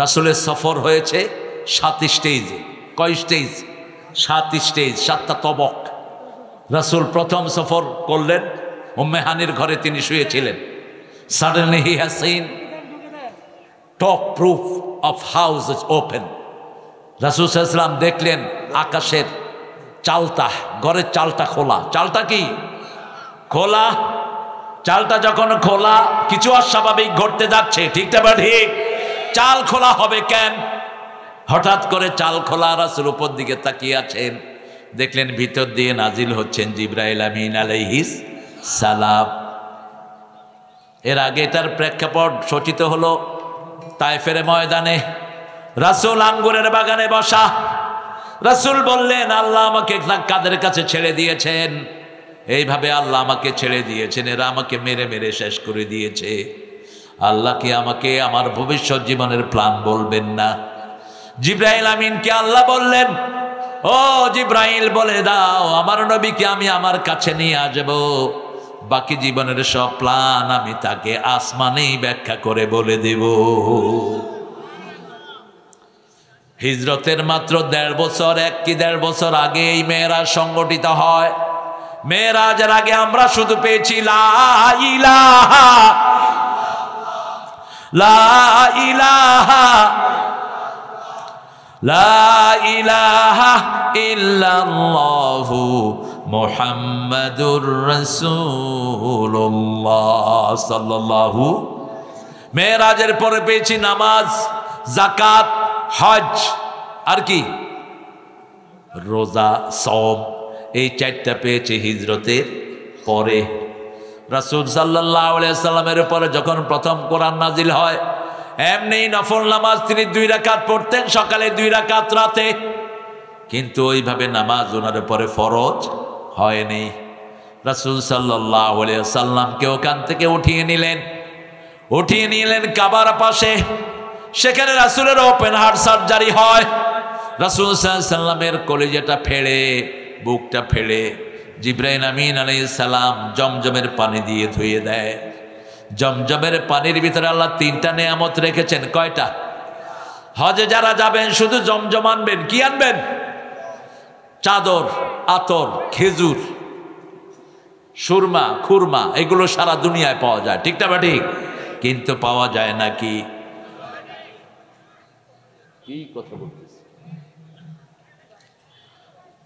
রাসূলের সফর হয়েছে 7 স্টেজে। কয় স্টেজ? 7 স্টেজ, 7টা তবক। রাসূল প্রথম সফর করলেন, উম্মে হানির ঘরে তিনি শুয়েছিলেন। Suddenly he has seen top proof of house is open. রাসূল সাল্লাল্লাহু আলাইহি ওয়াসাল্লাম দেখলেন আকাশের চালটা, ঘরের চালটা খোলা। চালটা কি? খোলা। চালটা যখন খোলা, কিছু অস্বাভাবিক ঘটতে যাচ্ছে, ঠিক না ঠিক? চাল খোলা হবে কেন? হঠাৎ করে চাল খোলা। রাসূল উপর দিকে তাকিয়ে আছেন, দেখলেন ভিতর দিয়ে নাজিল হচ্ছেন জিবরাইল আমিন আলাইহিস সালাম। এর আগে তার প্রেক্ষাপট সূচিত হলো তায়েফের ময়দানে। রাসূল আঙ্গুরের বাগানে বসা। রাসূল বললেন আল্লাহ আমাকে কাদের কাছে ছেড়ে দিয়েছেন? এইভাবে আল্লাহ আমাকে ছেড়ে দিয়েছেন, এরা আমাকে মেরে মেরে শেষ করে দিয়েছে। আল্লাহ কি আমাকে আমার ভবিষ্যৎ জীবনের প্ল্যান বলবেন না? জিবরাইল আমিনকে আল্লাহ বললেন, ও জিবরাইল বলে দাও আমার নবীকে আমি আমার কাছে নিয়ে আসব, বাকি জীবনের সব প্ল্যান আমি তাকে আসমানেই ব্যাখ্যা করে বলে দেব। হিজরতের মাত্র 1.5 বছর, 1 কি 1.5 বছর আগে এই মেরাজ সংগঠিত হয়। মেরাজের আগে আমরা শুধু পেয়েছি লা ইলাহা লা ইলাহা লা ইলাহা ইল্লাল্লাহু মুহাম্মাদুর রাসূলুল্লাহ সাল্লাল্লাহু। মেরাজের পরে পেয়েছি নামাজ, যাকাত, হজ, আর কি? রোজা, সওম। এই 4টা পেয়েছে হিজরতের পরে। রাসূল সাল্লাল্লাহু আলাইহি ওয়াসাল্লামের উপরে যখন প্রথম কোরআন নাজিল হয়, এমনি নফল নামাজ তিনি 2 রাকাত পড়তেন, সকালে 2 রাকাত রাতে। কিন্তু ওইভাবে নামাজ ওনার উপরে ফরজ হয়নি। রাসূল সাল্লাল্লাহু আলাইহি ওয়াসাল্লামকে ওখান থেকে উঠিয়ে নিলেন কাবার পাশে। সেখানে রাসূলের ওপেন হার্ট সার্জারি হয়। রাসূল সাল্লাল্লাহু আলাইহি ওয়াসাল্লামের কলিজাটা ফেড়ে, বুকটা ফেড়ে জিবরাইল আমিন আলাইহিস সালাম জমজমের পানি দিয়ে ধুয়ে দেয়। জমজমের পানির ভিতরে আল্লাহ 3টা নেয়ামত রেখেছেন। কয়টা? হজে যারা যাবেন শুধু জমজম আনবেন। কি আনবেন? চাদর, আতর, খেজুর, সুরমা, খুরমা, এগুলো সারা দুনিয়ায় পাওয়া যায়, ঠিক না ঠিক? কিন্তু পাওয়া যায় না কি কথা বলতেছি,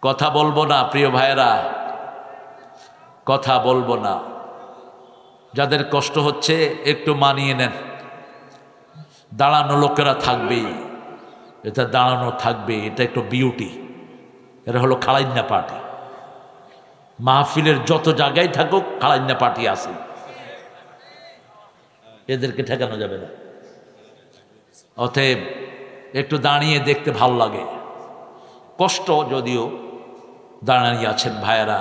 কথা বলবো না প্রিয় ভাইরা। কথা বলবো না। যাদের কষ্ট হচ্ছে একটু মানিয়ে নেন। দাঁড়ানো লোকেরা থাকবেই, এটা দাঁড়ানো থাকবে, এটা একটু বিউটি। এরা হলো খালাইন্না পার্টি। মাহফিলের যত জায়গায় থাকুক খালাইন্না পার্টি আছে, এদেরকে ঠেকানো যাবে না। অতএব একটু দাঁড়িয়ে দেখতে ভালো লাগে, কষ্ট যদিও। দাঁড়িয়ে আছেন ভাইয়েরা।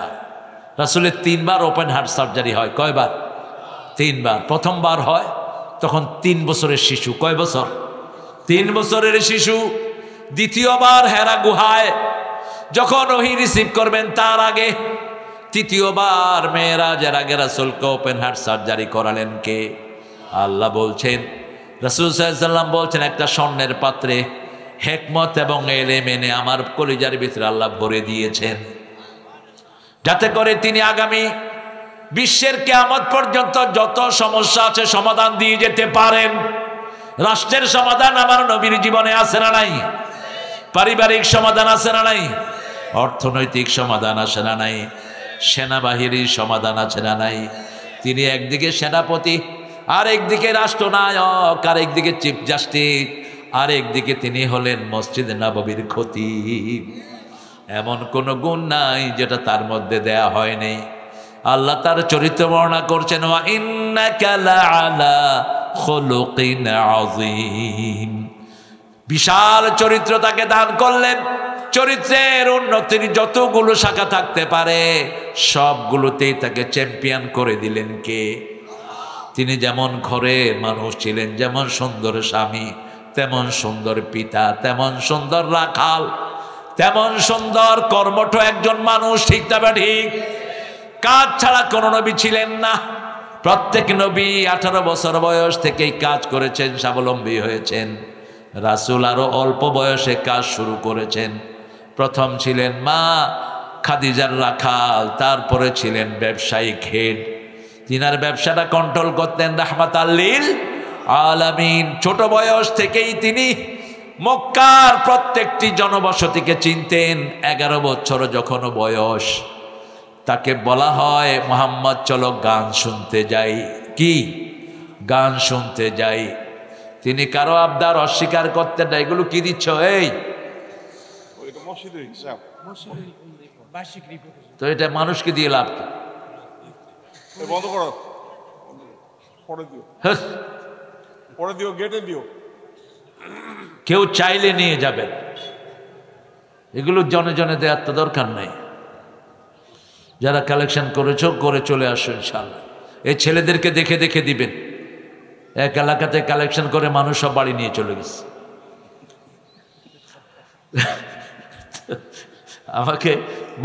রাসূলের 3 বার ওপেন হার্ট সার্জারি হয়। কয়বার? 3 বার। প্রথমবার হয় তখন 3 বছরের শিশু। কয় বছর? 3 বছরের শিশু। দ্বিতীয়বার হেরা গুহায় যখন ওহী রিসিভ করবেন তার আগে। তৃতীয়বার মেরাজের আগে রাসূলকে ওপেন হার্ট সার্জারি করালেন কে? আল্লাহ বলছেন, রাসূল সাল্লাল্লাহু আলাইহি ওয়াসাল্লাম বলছেন, একটা স্বর্ণের পাত্রে হিকমত এবং ইলম এনে আমার কলিজার ভিতরে আল্লাহ ভরে দিয়েছেন, যাতে করে তিনি আগামী বিশ্বের কিয়ামত পর্যন্ত যত সমস্যা আছে সমাধান দিয়ে যেতে পারেন। রাষ্ট্রের সমাধান আমার নবীর জীবনে আছে না নাই? পারিবারিক সমাধান আছে না নাই? অর্থনৈতিক সমাধান আছে না নাই? সেনাবাহিনীর সমাধান আছে না নাই? তিনি একদিকে সেনাপতি, আর একদিকে রাষ্ট্রনায়ক, আর একদিকে চিফ জাস্টিস, আর একদিকে তিনি হলেন মসজিদ নববীর খতিব। এমন কোনো গুণ নাই যেটা তার মধ্যে দেয়া হয়নি। আল্লাহ তার চরিত্র বর্ণনা করছেন, ওয়া ইন্নাকা লাআলা খুলুকিন আযীম। বিশাল চরিত্র তাকে দান করলেন। চরিত্রের উন্নতির যতগুলো শাখা থাকতে পারে সবগুলোতেই তাকে চ্যাম্পিয়ন করে দিলেন কে? তিনি যেমন ঘরে মানুষ ছিলেন, যেমন সুন্দর স্বামী, তেমন সুন্দর পিতা, তেমন সুন্দর রাখাল, তেমন সুন্দর কর্মঠ একজন মানুষ। ঠিক তবে ঠিক। কাজ ছাড়া কোন নবী ছিলেন না। প্রত্যেক নবী 18 বছর বয়স থেকেই কাজ করেছেন, স্বাবলম্বী হয়েছেন। রাসূল আরো অল্প বয়সে কাজ শুরু করেছেন। প্রথম ছিলেন মা খাদিজার রাখাল, তারপরে ছিলেন ব্যবসায়িক হেড। তিনার ব্যবসাটা কন্ট্রোল করতেন রাহমাতাল লিল আলামিন। ছোট বয়স থেকেই তিনি মক্কার প্রত্যেকটি জনবসতিকে চিনতেন। 11 বছর যখন বয়স, তাকে বলা হয়, মুহাম্মদ চলো গান শুনতে যাই। কি গান শুনতে যাই? তিনি কারো আবদার অস্বীকার করতেন না। এগুলো কি দিচ্ছ? এই তো এটা মানুষকে দিয়ে লাভ কি? কেউ চাইলে নিয়ে যাবেন, এগুলো জনে জনে দেওয়ার তো দরকার নেই। যারা কালেকশন করেছ করে চলে আসো ইনশাআল্লাহ। এই ছেলেদেরকে দেখে দেখে দিবেন। এক এলাকাতে কালেকশন করে মানুষ সব বাড়ি নিয়ে চলে গেছে। আমাকে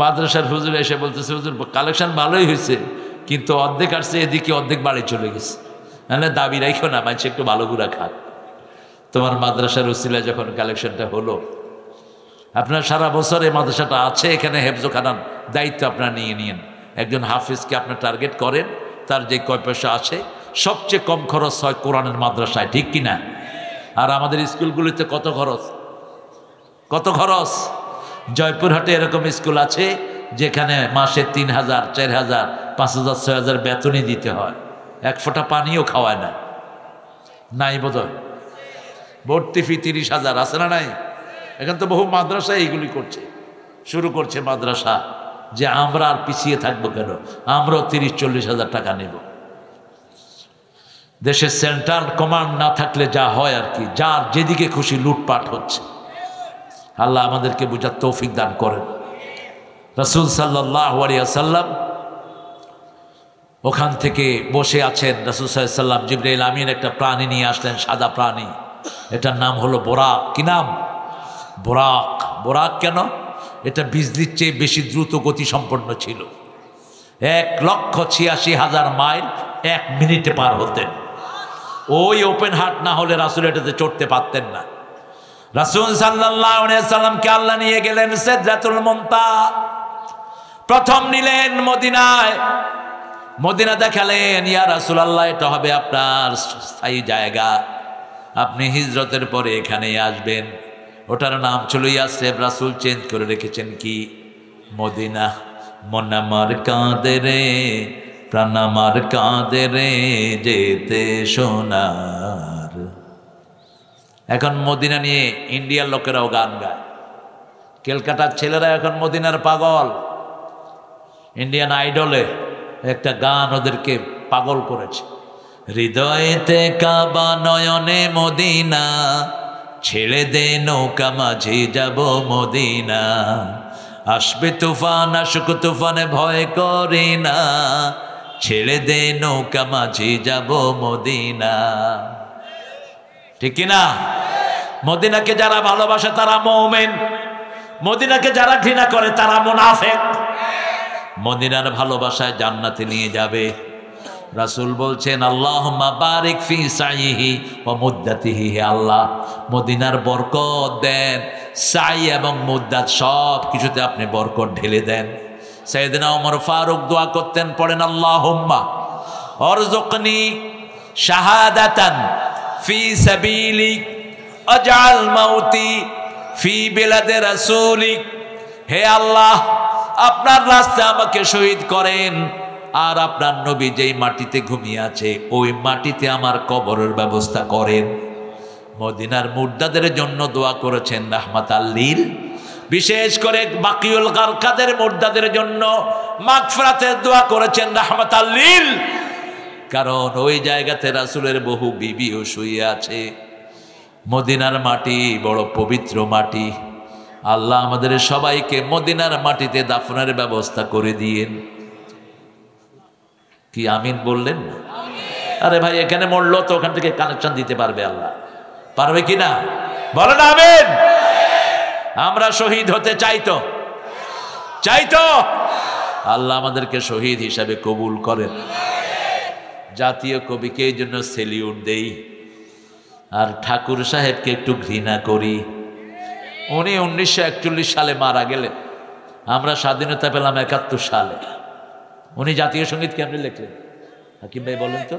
মাদ্রাসার হুজুর এসে বলতেছে, হুজুর কালেকশন ভালোই হয়েছে, কিন্তু অর্ধেক আসছে এদিকে, অর্ধেক বাড়ি চলে গেছে। নাহলে দাবি রাখো না, মাঝে একটু ভালো গুড়া খাক। তোমার মাদ্রাসার উসিলা যখন কালেকশনটা হলো, আপনার সারা বছর এই মাদ্রাসাটা আছে, এখানে হেফজোখানার দায়িত্ব আপনারা নিয়ে নিন। একজন হাফিজকে আপনার টার্গেট করেন, তার যে কয় পয়সা আছে সবচেয়ে কম খরচ হয় কোরআনের মাদ্রাসায়। ঠিক কিনা? আর আমাদের স্কুলগুলিতে কত খরচ? কত খরচ? জয়পুরহাটে এরকম স্কুল আছে যেখানে মাসে 3000, 4000, 5000, 6000 বেতনই দিতে হয়, এক ফোঁটা পানিও খাওয়ায় না। নাই বোধহয়? ভর্তি ফি 30,000 আছে না নাই? এখন তো বহু মাদ্রাসা এইগুলি করছে, শুরু করছে মাদ্রাসা, যে আমরা আর পিছিয়ে থাকবো কেন, আমরাও 30-40,000 টাকা নেব। দেশের সেন্ট্রাল কমান্ড না থাকলে যা হয় আর কি, যার যেদিকে খুশি লুটপাট হচ্ছে। আল্লাহ আমাদেরকে বুঝার তৌফিক দান করেন। রাসূল সাল্লাল্লাহু আলাইহি ওয়াসাল্লাম ওখান থেকে বসে আছেন। রাসূল সাল্লাল্লাহু আলাইহি ওয়াসাল্লাম, জিবরাইল আমিন একটা প্রাণী নিয়ে আসলেন, সাদা প্রাণী। এটার নাম হলো বোরাক। কি নাম? বোরাক। বোরাক কেন? এটা বিজলির চেয়ে বেশি দ্রুত গতি সম্পন্ন ছিল। 1,86,000 মাইল 1 মিনিটে পার হতেন। ওই ওপেন হার্ট না হলে রাসূল এটাতে চড়তে পারতেন না। রাসূল সাল্লাল্লাহু আলাইহি ওয়াসাল্লামকে আল্লাহ নিয়ে গেলেন সিদরাতুল মুনতাহা। প্রথম নিলেন মদিনায়। মদিনা দেখালেন, ইয়া রাসূলুল্লাহ, এটা হবে আপনার স্থায়ী জায়গা, আপনি হিজরতের পরে এখানেই আসবেন। ওটার নাম ছিল ইয়াসরিব, রাসূল চেঞ্জ করে রেখেছেন কি? মদিনা। মন আমার কাঁদে রে, প্রাণ আমার কাঁদে রে, যেতে সোনার। এখন মদিনা নিয়ে ইন্ডিয়ার লোকেরাও গান গায়, ক্যালকাটার ছেলেরা এখন মদিনার পাগল। ইন্ডিয়ান আইডলে একটা গান ওদেরকে পাগল করেছে, হৃদয়েতে কাবা নয়নে মদিনা, ছেড়ে দে নৌকা মাঝে যাব মদিনা, আসবে তুফান আসুক তুফানে ভয় করি না, ছেড়ে দে নৌকা মাঝে যাব মদিনা। ঠিক কিনা? মদিনাকে যারা ভালোবাসে তারা মুমিন, মদিনাকে যারা ঘৃণা করে তারা মুনাফিক। মদিনার ভালোবাসায় জান্নাতে নিয়ে যাবে। রাসূল বলছেন আল্লাহুম্মা বারিক ফি সাইহি ওয়া মুদ্দাতিহি, হে আল্লাহ মদিনার বরকত দেন, সাই এবং মুদ্দাত সব কিছুতে আপনি বরকত ঢেলে দেন। সাইয়েদনা ওমর ফারুক দোয়া করতেন, পড়েন আল্লাহুম্মা অরযুকনি শাহাদাতান ফি সাবিলিক আজআল মাউতি ফি বিলাদে রাসূলিক, হে আল্লাহ আপনার রাস্তায় আমাকে শহীদ করেন, আর আপনার নবী যেই মাটিতে ঘুমিয়ে আছে ওই মাটিতে আমার কবরের ব্যবস্থা করেন। মদিনার মুর্দাদের জন্য দোয়া করেছেন রাহমাতাল লিল, বিশেষ করে বাকিউল গারকাদের মুর্দাদের জন্য মাগফিরাতের দোয়া করেছেন রাহমাতাল লিল, কারণ ওই জায়গাতে রাসূলের বহু বিবিও শুয়ে আছে। মদিনার মাটি বড় পবিত্র মাটি, আল্লাহ আমাদের সবাইকে মদিনার মাটিতে দাফনের ব্যবস্থা করে দিয়েন। কি আমিন বললেন না? আরে ভাই এখানে মরলো তো ওখান থেকে কানেকশন দিতে পারবে আল্লাহ, পারবে কি না? বলেন আমিন। আমরা শহীদ হতে চাইতো আল্লাহ আমাদেরকে শহীদ হিসাবে কবুল করেন। জাতীয় কবিকে এই জন্য সেলিউট দেই, আর ঠাকুর সাহেবকে একটু ঘৃণা করি। উনি 1941 সালে মারা গেলেন, আমরা স্বাধীনতা পেলাম 71 সালে। উনি জাতীয় সঙ্গীত কেমনে লিখলেন হাকিম ভাই বলেন তো?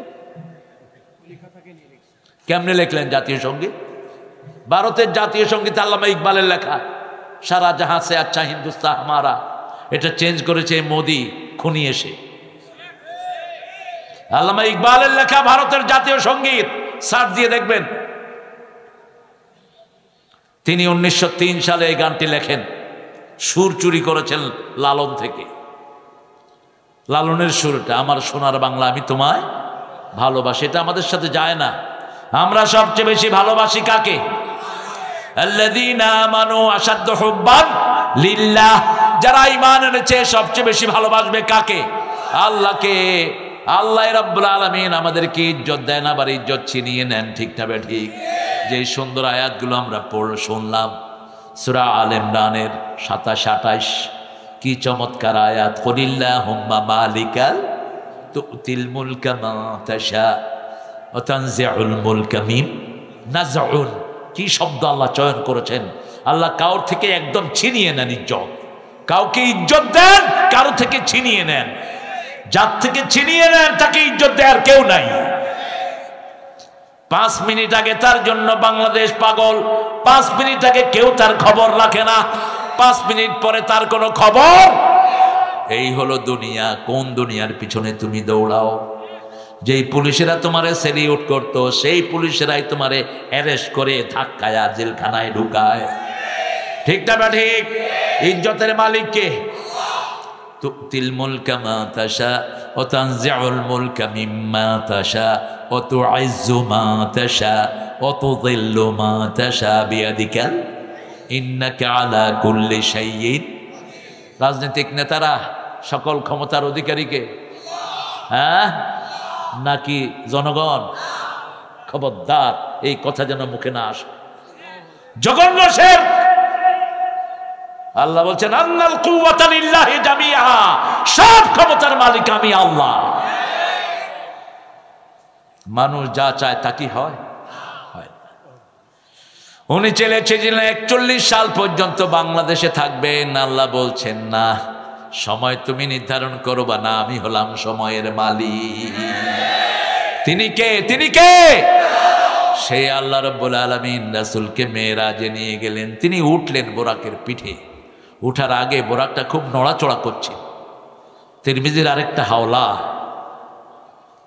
কেমনে লিখলেন জাতীয় সঙ্গীত? ভারতের জাতীয় সঙ্গীত আল্লামা ইকবালের লেখা, সারা জাহাঁ সে আচ্ছা হিন্দুস্তান হামারা। এটা চেঞ্জ করেছে মোদি খুনি এসে। আল্লামা ইকবালের লেখা ভারতের জাতীয় সঙ্গীত সার্চ দিয়ে দেখবেন। তিনি 1903 সালে এই গানটি লেখেন, সুর চুরি করেছেন লালন থেকে। লালনের সুরটা আমার সোনার বাংলা আমি তোমায় ভালোবাসি, এটা আমাদের সাথে যায় না। আমরা সবচেয়ে বেশি ভালোবাসি কাকে? আল্লাযীনা আমানু আশাদ্দু হুব্বান লিল্লাহ, যারা ঈমান এনেছে সবচেয়ে বেশি ভালোবাসবে কাকে? আল্লাহকে। আল্লাহ রাব্বুল আলামিন আমাদেরকে ইজ্জত দেন, আবার ইজ্জত ছিনিয়ে নেন। ঠিক না ঠিক? যে সুন্দর আয়াতগুলো আমরা শুনলাম সূরা আল ইমরানের 27-28, কি চমৎকার আয়াত। কুলিল্লাহুম্মা মালিকাল তুতিল মুলকা মা তাশা ওয়া তানজিউল মুলকা মিম নাজউন। কি শব্দ আল্লাহ চয়ন করেছেন! আল্লাহ কাউর থেকে একদম ছিনিয়ে নেন ইজ্জত, কাউকে ইজ্জত দেন, কারো থেকে ছিনিয়ে নেন। যার থেকে ছিনিয়ে নেন তাকে ইজ্জত দেওয়ার কেউ নাই। 5 মিনিট আগে তার জন্য বাংলাদেশ পাগল, 5 মিনিট আগে কেউ তার খবর রাখে না, 5 মিনিট পরে তার কোনো খবর। এই হলো দুনিয়া। কোন দুনিয়ার পিছনে তুমি দৌড়াও? যেই পুলিশেরা তোমারে সেলিউট করতো সেই পুলিশেরাই তোমারে অ্যারেস্ট করে ধাক্কায় জেলখানায় ঢুকায়। ঠিক না ঠিক? ইজ্জতের মালিক কে? তুতিল মুলকা মা তাশা ওয়া তানজিউল মুলকা মিম্মা তাশা ওয়া তুইজ্জু মা তাশা ওয়া তুযিল্লু মা তাশা বিয়াদিকা ইন্নাকা আলা কুল্লি শাইইন। রাজনৈতিক নেতারা সকল ক্ষমতার অধিকারীকে, হ্যাঁ নাকি জনগণ? খবরদার এই কথা যেন মুখে না আসে। জঘন্য শের। আল্লাহ বলছেন আন্নাল কুওয়াতা লিল্লাহি জামিআ, সব ক্ষমতার মালিক আমি আল্লাহ। মানুষ যা চায় তা কি হয়? উনি চেয়েছিলেন 41 সাল পর্যন্ত বাংলাদেশে থাকবেন। আল্লাহ বলছেন না, সময় তুমি নির্ধারণ করবা না, আমি হলাম সময়ের মালিক। তিনি কে? তিনি কে? সেই আল্লাহ রাব্বুল আলামিন রাসূলকে মেরাজে নিয়ে গেলেন। তিনি উঠলেন বোরাকের পিঠে। উঠার আগে বোরাকটা খুব নড়াচড়া করছে, তিরমিজির আরেকটা হাওলা,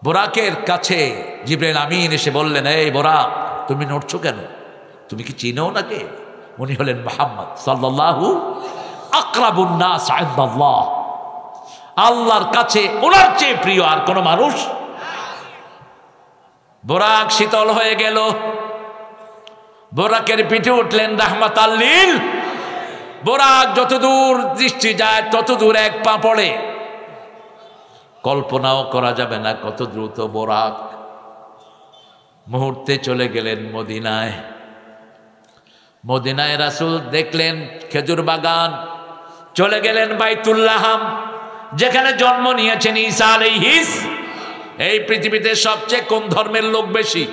বোরাকের কাছে জিবরাইল আমিন এসে বললেন, এই বোরাক, তুমি নড়ছো কেন? তুমি কি চিনো নাকি? উনি হলেন মুহাম্মদ সাল্লাল্লাহু আকরাবুন নাস ইনদাল্লাহ, আল্লাহর কাছে ওনার চেয়ে প্রিয় আর কোন মানুষ। বোরাক শীতল হয়ে গেল, বোরাকের পিঠে উঠলেন রাহমাতাল লিল। বোরাক যতদূর দৃষ্টি যায় ততদূর এক পা পড়ে। কল্পনাও করা যাবে না কত দ্রুত বোরাক। মুহূর্তে চলে গেলেন মদিনায়। মদিনায় রাসূল দেখলেন খেজুর বাগান। চলে গেলেন বাইতুল্লাহাম, যেখানে জন্ম নিয়েছেন ঈসা আলাইহিস। এই পৃথিবীতে সবচেয়ে কোন ধর্মের লোক বেশি?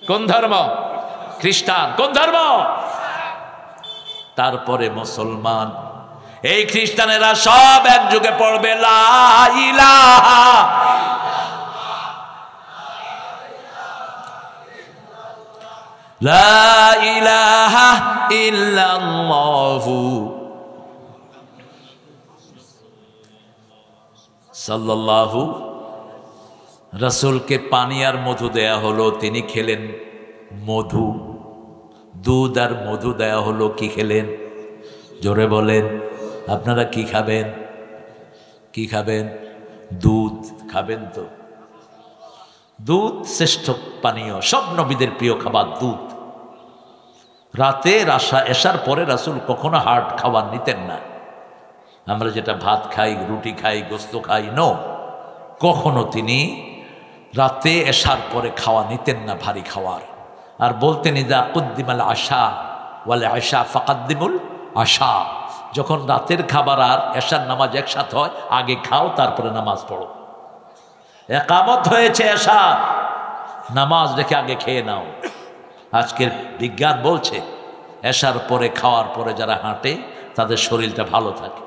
কোন ধর্ম? খ্রিস্টান। কোন ধর্ম? তারপরে মুসলমান। এই খ্রিস্টানেরা সব একযোগে পড়বে লা ইলাহা, লা ইলাহা ইল্লাল্লাহু সাল্লাল্লাহু। রাসূলকে পানি আর মধু দেয়া হলো, তিনি খেলেন মধু। দুধ আর মধু দেয়া হলো, কি খেলেন? জোরে বলেন, আপনারা কি খাবেন? কি খাবেন? দুধ খাবেন তো? দুধ শ্রেষ্ঠ পানীয়, সব নবীদের প্রিয় খাবার দুধ। রাতের এশার পরে রাসূল কখনো হার্ড খাবার নিতেন না। আমরা যেটা ভাত খাই, রুটি খাই, গোস্ত খাই, নো, কখনো তিনি রাতে এশার পরে খাওয়া নিতেন না, ভারী খাওয়ার। আর বলতেন ইদা কুদ্দিমাল আশা ওয়াল আশা ফাকাদ্দিমুল আশা, যখন রাতের খাবার আর এশার নামাজ একসাথে হয়, আগে খাও তারপরে নামাজ পড়ো। একামত হয়েছে এশা, নামাজ রেখে আগে খেয়ে নাও। আজকের বিজ্ঞান বলছে এশার পরে খাওয়ার পরে যারা হাঁটে তাদের শরীরটা ভালো থাকে।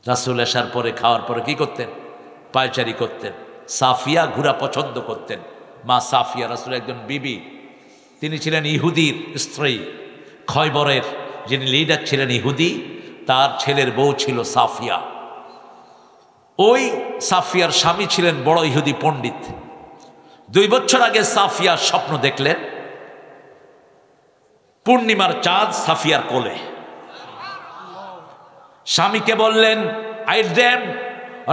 রাসূল এশার পরে খাওয়ার পরে কি করতেন? পায়চারি করতেন। সাফিয়া ঘোরা পছন্দ করতেন। মা সাফিয়া রাসূল একজন বিবি, তিনি ছিলেন ইহুদির স্ত্রী। খয়বরের যিনি লিডার ছিলেন ইহুদি, তার ছেলের বউ ছিল সাফিয়া। ওই সাফিয়ার স্বামী ছিলেন বড় ইহুদি পণ্ডিত। 2 বছর আগে সাফিয়া স্বপ্ন দেখলেন পূর্ণিমার চাঁদ সাফিয়ার কোলে। স্বামীকে বললেন, আই ড্রিম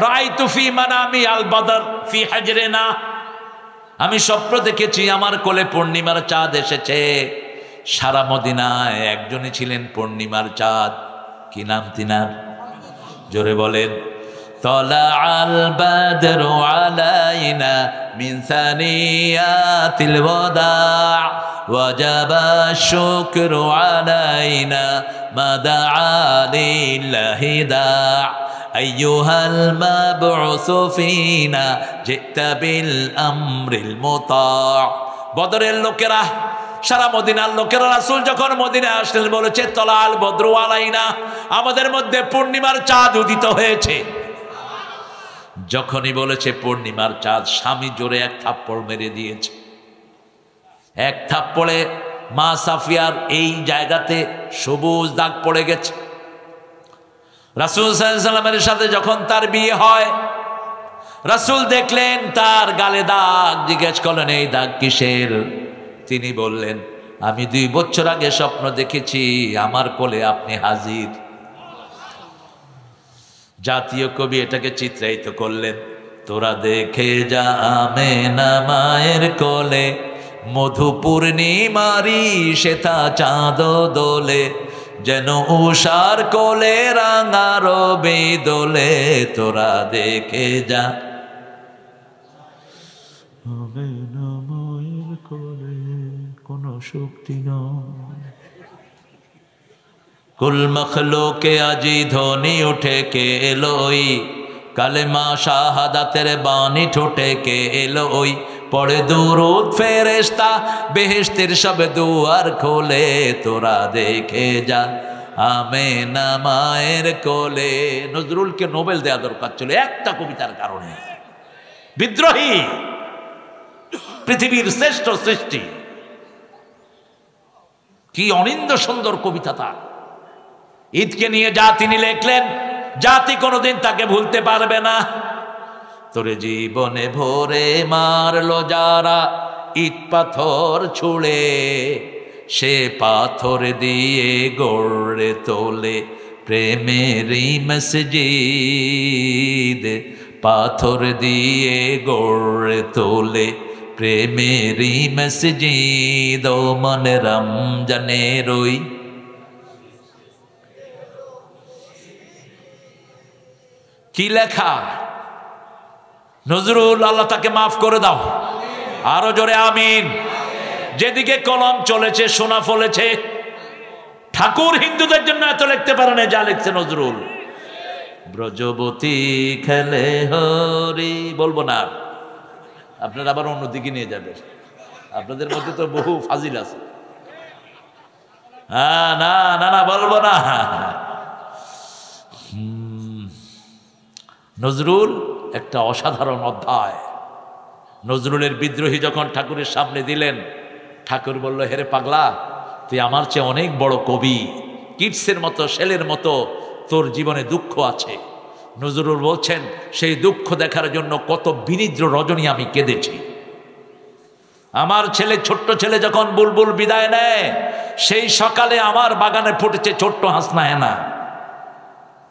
রাআইতু ফি মানামি আল বদর ফি হাজরিনা, আমি স্বপ্ন দেখেছি আমার কোলে পূর্ণিমার চাঁদ এসেছে। সারা মদিনায় একজনই ছিলেন পূর্ণিমার চাঁদ। কি নাম তিনার? জোরে বলেন। তলাআল বাদরু আলাইনা মিন সানিয়াতিল ওয়াদা ওয়াজাবা শুকরু আলাইনা মা দাআ লিল্লাহি দা আইয়ুহাল মাবউসু ফিনা জিতা বিল আমরিল মুতা। বদরের লোকেরা, সারা মদিনার লোকেরা রাসূল যখন মদিনায় আসলেন বলেছে তলাআল বদরু আলাইনা, আমাদের মধ্যে পূর্ণিমার চাঁদ উদিত হয়েছে। যখনই বলেছে পূর্ণিমার চাঁদ, স্বামী জোরে এক থাপ্পড় মেরে দিয়েছে। এক থাপ্পড়ে মা সাফিয়ার এই জায়গাতে সবুজ দাগ পড়ে গেছে। রাসূল সাল্লাল্লাহু আলাইহি ওয়াসাল্লামের সাথে যখন তার বিয়ে হয়, রাসূল দেখলেন তার গালে দাগ, জিজ্ঞেস করলেন এই দাগ কিসের? তিনি বললেন, আমি 2 বছর আগে স্বপ্ন দেখেছি আমার কোলে আপনি হাজির। জাতীয় কবি এটাকে চিত্রায়িত করলেন, তোরা দেখে যা আমেনা মায়ের কোলে মধু পূর্ণিমারি সেথা চাঁদ দোলে, যেন উষার কোলে রাঙা রবি দোলে, তোরা দেখে যা আমেনা মায়ের কোলে কোনো শক্তি নয়। কুল মখলুকে আজি ধ্বনি উঠে কে এলোই, কালেমা শাহাদাতের বাণী ঠোঁটে কে এলোই, পড়ে দুরূদ ফেরেশতা বেহেশতের সব দুয়ার খোলে, তোরা দেখে যা আমেনা মায়ের কোলে। নজরুলকে নোবেল দেয়া দরকার ছিল একটা কবিতার কারণে। বিদ্রোহী, পৃথিবীর শ্রেষ্ঠ সৃষ্টি, কি অনিন্দ্য সুন্দর কবিতা তার। ঈদকে নিয়ে যা তিনি লিখলেন, জাতি কোনোদিন তাকে ভুলতে পারবে না। তোরে জীবনে ভরে মারলো যারা ইট পাথর ছুঁড়ে, সে পাথর দিয়ে গড়ে তোলে প্রেমেরই মসজিদ, পাথর দিয়ে গড়ে তোলে প্রেমেরই মসজিদ। ও মন রমজানের ওই কি লেখা, নজরুল, আল্লাহ তাকে মাফ করে দাও। আরো জোরে আমিন। যেদিকে কলম চলেছে সোনা ফলেছে। ঠাকুর হিন্দুদের জন্য এত লিখতে পারে না যা লিখছে নজরুল। ব্রজবতী খেলে হরি, বলবো না, আপনারা আবার অন্যদিকে নিয়ে যাবেন। আপনাদের মধ্যে তো বহু ফাজিল আছে। হ্যাঁ, না না না, বলবো না। নজরুল একটা অসাধারণ অধ্যায়। নজরুলের বিদ্রোহী যখন ঠাকুরের সামনে দিলেন, ঠাকুর বলল, হেরে পাগলা, তুই আমার চেয়ে অনেক বড় কবি, কিটসের মতো, শেলের মতো তোর জীবনে দুঃখ আছে। নজরুল বলছেন, সেই দুঃখ দেখার জন্য কত বিনিদ্র রজনী আমি কেঁদেছি। আমার ছেলে, ছোট্ট ছেলে যখন বুলবুল বিদায় নেয়, সেই সকালে আমার বাগানে ফুটেছে ছোট্ট হাসনা হেনা।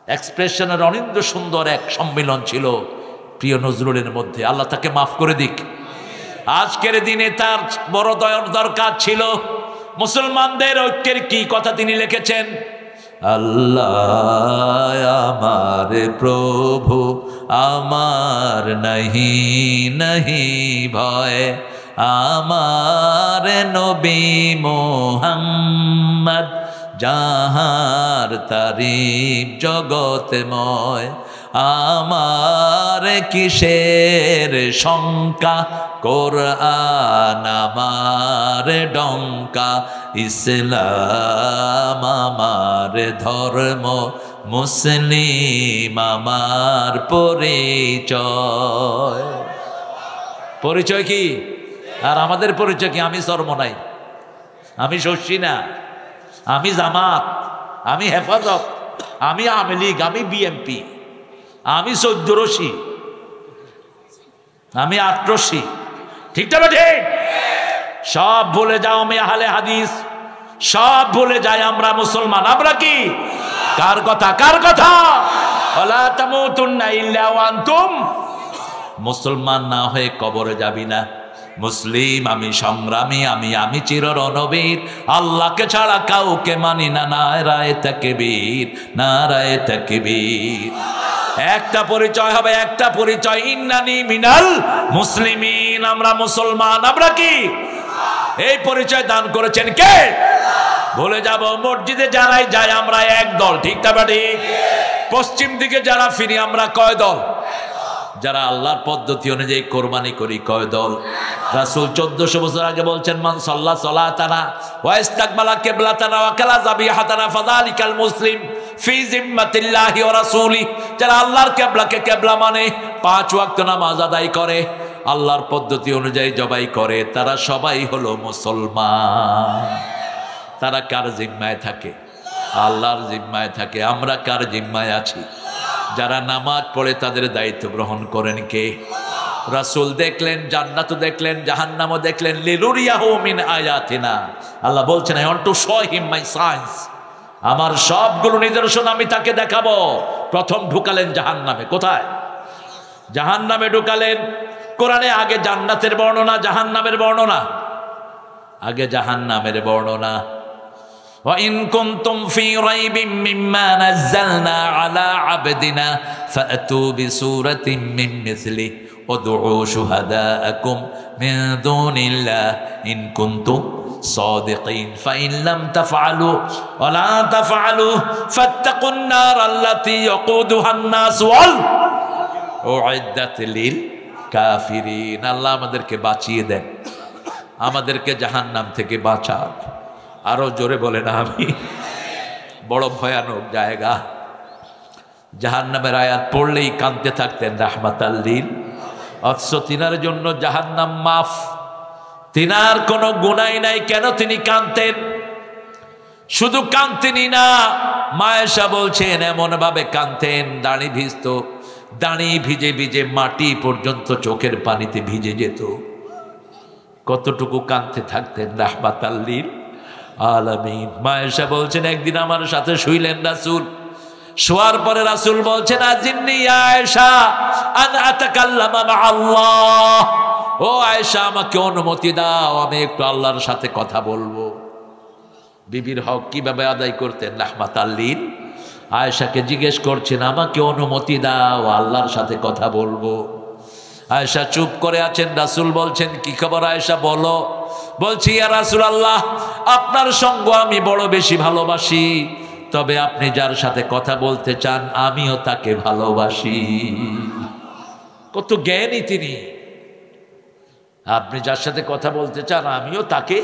এক্সপ্রেশনের অনিন্দ্য সুন্দর এক সম্মিলন ছিল প্রিয় নজরুলের মধ্যে। আল্লাহ তাকে মাফ করে দিক। আজকের দিনে তার বড় দরকার ছিল। মুসলমানদের ঐক্যের কি কথা তিনি লিখেছেন, আল্লাহ আমার প্রভু, আমার নাহি নাহি ভয়, আমার নবী মুহাম্মদ যাহার তারিফ জগতময়, আমার কিসের শঙ্কা, কোরআন আমার ডঙ্কা, ইসলাম আমার ধর্ম, মুসলিম আমার পরিচয়। পরিচয় কি? আর আমাদের পরিচয় কি? আমি সরমনাই, আমি শশী না, আমি জামাত, আমি হেফাজত, আমি আওয়ামী লীগ, আমি বিএনপি, আমি 14 রশি, আমি 8 রশি। ঠিক না ঠিক? সব ভুলে যাও আমি আহলে হাদিস, সব ভুলে যাই আমরা মুসলমান। আমরা কি? কার কথা? কার কথা? ওয়ালা তামুতুন্না ইল্লা ওয়া আনতুম। মুসলমান না হয়ে কবরে যাবি না। মুসলিম আমি, সংগ্রামী আমি, আমি চির রণবীর, আল্লাহকে ছাড়া কাউকে মানি না। নারায়ে তাকবীর, নারায়ে তাকবীর। একটা পরিচয় হবে, একটা পরিচয়, ইন্নানি মিনাল মুসলিমিন, আমরা মুসলমান। আমরা কি? এই পরিচয় দান করেছেন কে? ভুলে যাব। মসজিদে যারাই যায় আমরা এক দল, ঠিক না ঠিক? পশ্চিম দিকে যারা ফিরি আমরা কয় দল? যারা আল্লাহর পদ্ধতি অনুযায়ী কোরবানি করি কয় দল? রাসূল 1400 বছর আগে বলছেন, মান সাল্লা সালাতানা ওয়া ইস্তাকবালা কিবলাতানা ওয়া কালা যাবিহাতানা ফাযালিকাল মুসলিম ফি জিম্মাতিল্লাহি ওয়া রাসূলি। যারা আল্লাহর কিবলাকে কিবলা মানে, 5 ওয়াক্ত নামাজ আদায় করে, আল্লাহর পদ্ধতি অনুযায়ী জবাই করে, তারা সবাই হলো মুসলমান। তারা কার জিম্মায় থাকে? আল্লাহর জিম্মায় থাকে। আমরা কার জিম্মায় আছি? যারা নামাজ পড়ে তাদের দায়িত্ব গ্রহণ করেন কে? রাসূল দেখলেন, জান্নাত দেখলেন, জাহান্নামও দেখলেন। লিনুরিয়াহু মিন আয়াতিনা, আল্লাহ বলছেন, I want to show him my science. আমার সবগুলো নিদর্শন আমি তাকে দেখাবো। প্রথম ঢুকালেন জাহান্নামে। কোথায়? জাহান্নামে ঢুকালেন। কোরআনে আগে জান্নাতের বর্ণনা, জাহান্নামের বর্ণনা। আগে জাহান্নামের বর্ণনা। وَإِن كُنتُمْ فِي رَيْبٍ مِّمَّا نَزَّلْنَا عَلَى عَبْدِنَا فَأْتُوا بِسُورَةٍ مِّن مِّثْلِهِ وَادْعُوا شُهَدَاءَكُم مِّن دُونِ اللَّهِ إِن كُنتُمْ صَادِقِينَ فَإِن لَّمْ تَفْعَلُوا وَلَا تَفْعَلُوا فَاتَّقُوا النَّارَ الَّتِي وَقُودُهَا النَّاسُ وَأُعِدَّتْ لِلْكَافِرِينَ। আল্লাহ আমাদেরকে বাঁচিয়ে দেন, আমাদেরকে জাহান্নাম থেকে বাঁচান। আরো জোরে বলেন আমি। বড় ভয়ানক জায়গা। জাহান্নামের আয়াত পড়লেই কাঁদতে থাকতেন রাহমাতাল লিল। অথচ তিনার জন্য জাহান্নাম মাফ, তিনার কোনো গুনাহ নাই, কেন তিনি কাঁদতেন? শুধু কাঁদতেনই না, মা আয়েশা বলছেন এমন ভাবে কাঁদতেন, দাড়ি ভিজত, দাড়ি ভিজে ভিজে মাটি পর্যন্ত চোখের পানিতে ভিজে যেত। কতটুকু কাঁদতে থাকতেন রাহমাতাল লিল আলামিন। মা আয়েশা বলছেন একদিন আমার সাথে শুইলেন রাসূল, শোয়ার পরে রাসূল বলছেন আজিন্নি ইয়া আয়েশা আন আতাকাল্লামা মা আল্লাহ, ও আয়েশা আমাকে অনুমতি দাও আমি একটু আল্লাহর সাথে কথা বলবো। বিবির হক কিভাবে আদায় করতেন রাহমাতাল লিল। আয়েশাকে জিজ্ঞেস করছেন আমাকে অনুমতি দাও আল্লাহর সাথে কথা বলবো। আয়েশা চুপ করে আছেন। রাসূল বলছেন কি খবর আয়েশা বলো। বলছি ইয়া রাসূলুল্লাহ আপনার সঙ্গ আমি বড় বেশি ভালোবাসি, তবে আপনি যার সাথে কথা বলতে চান আমিও তাকে ভালোবাসি। কত জ্ঞানী তিনি। আপনি যার সাথে কথা বলতে চান আমিও তাকে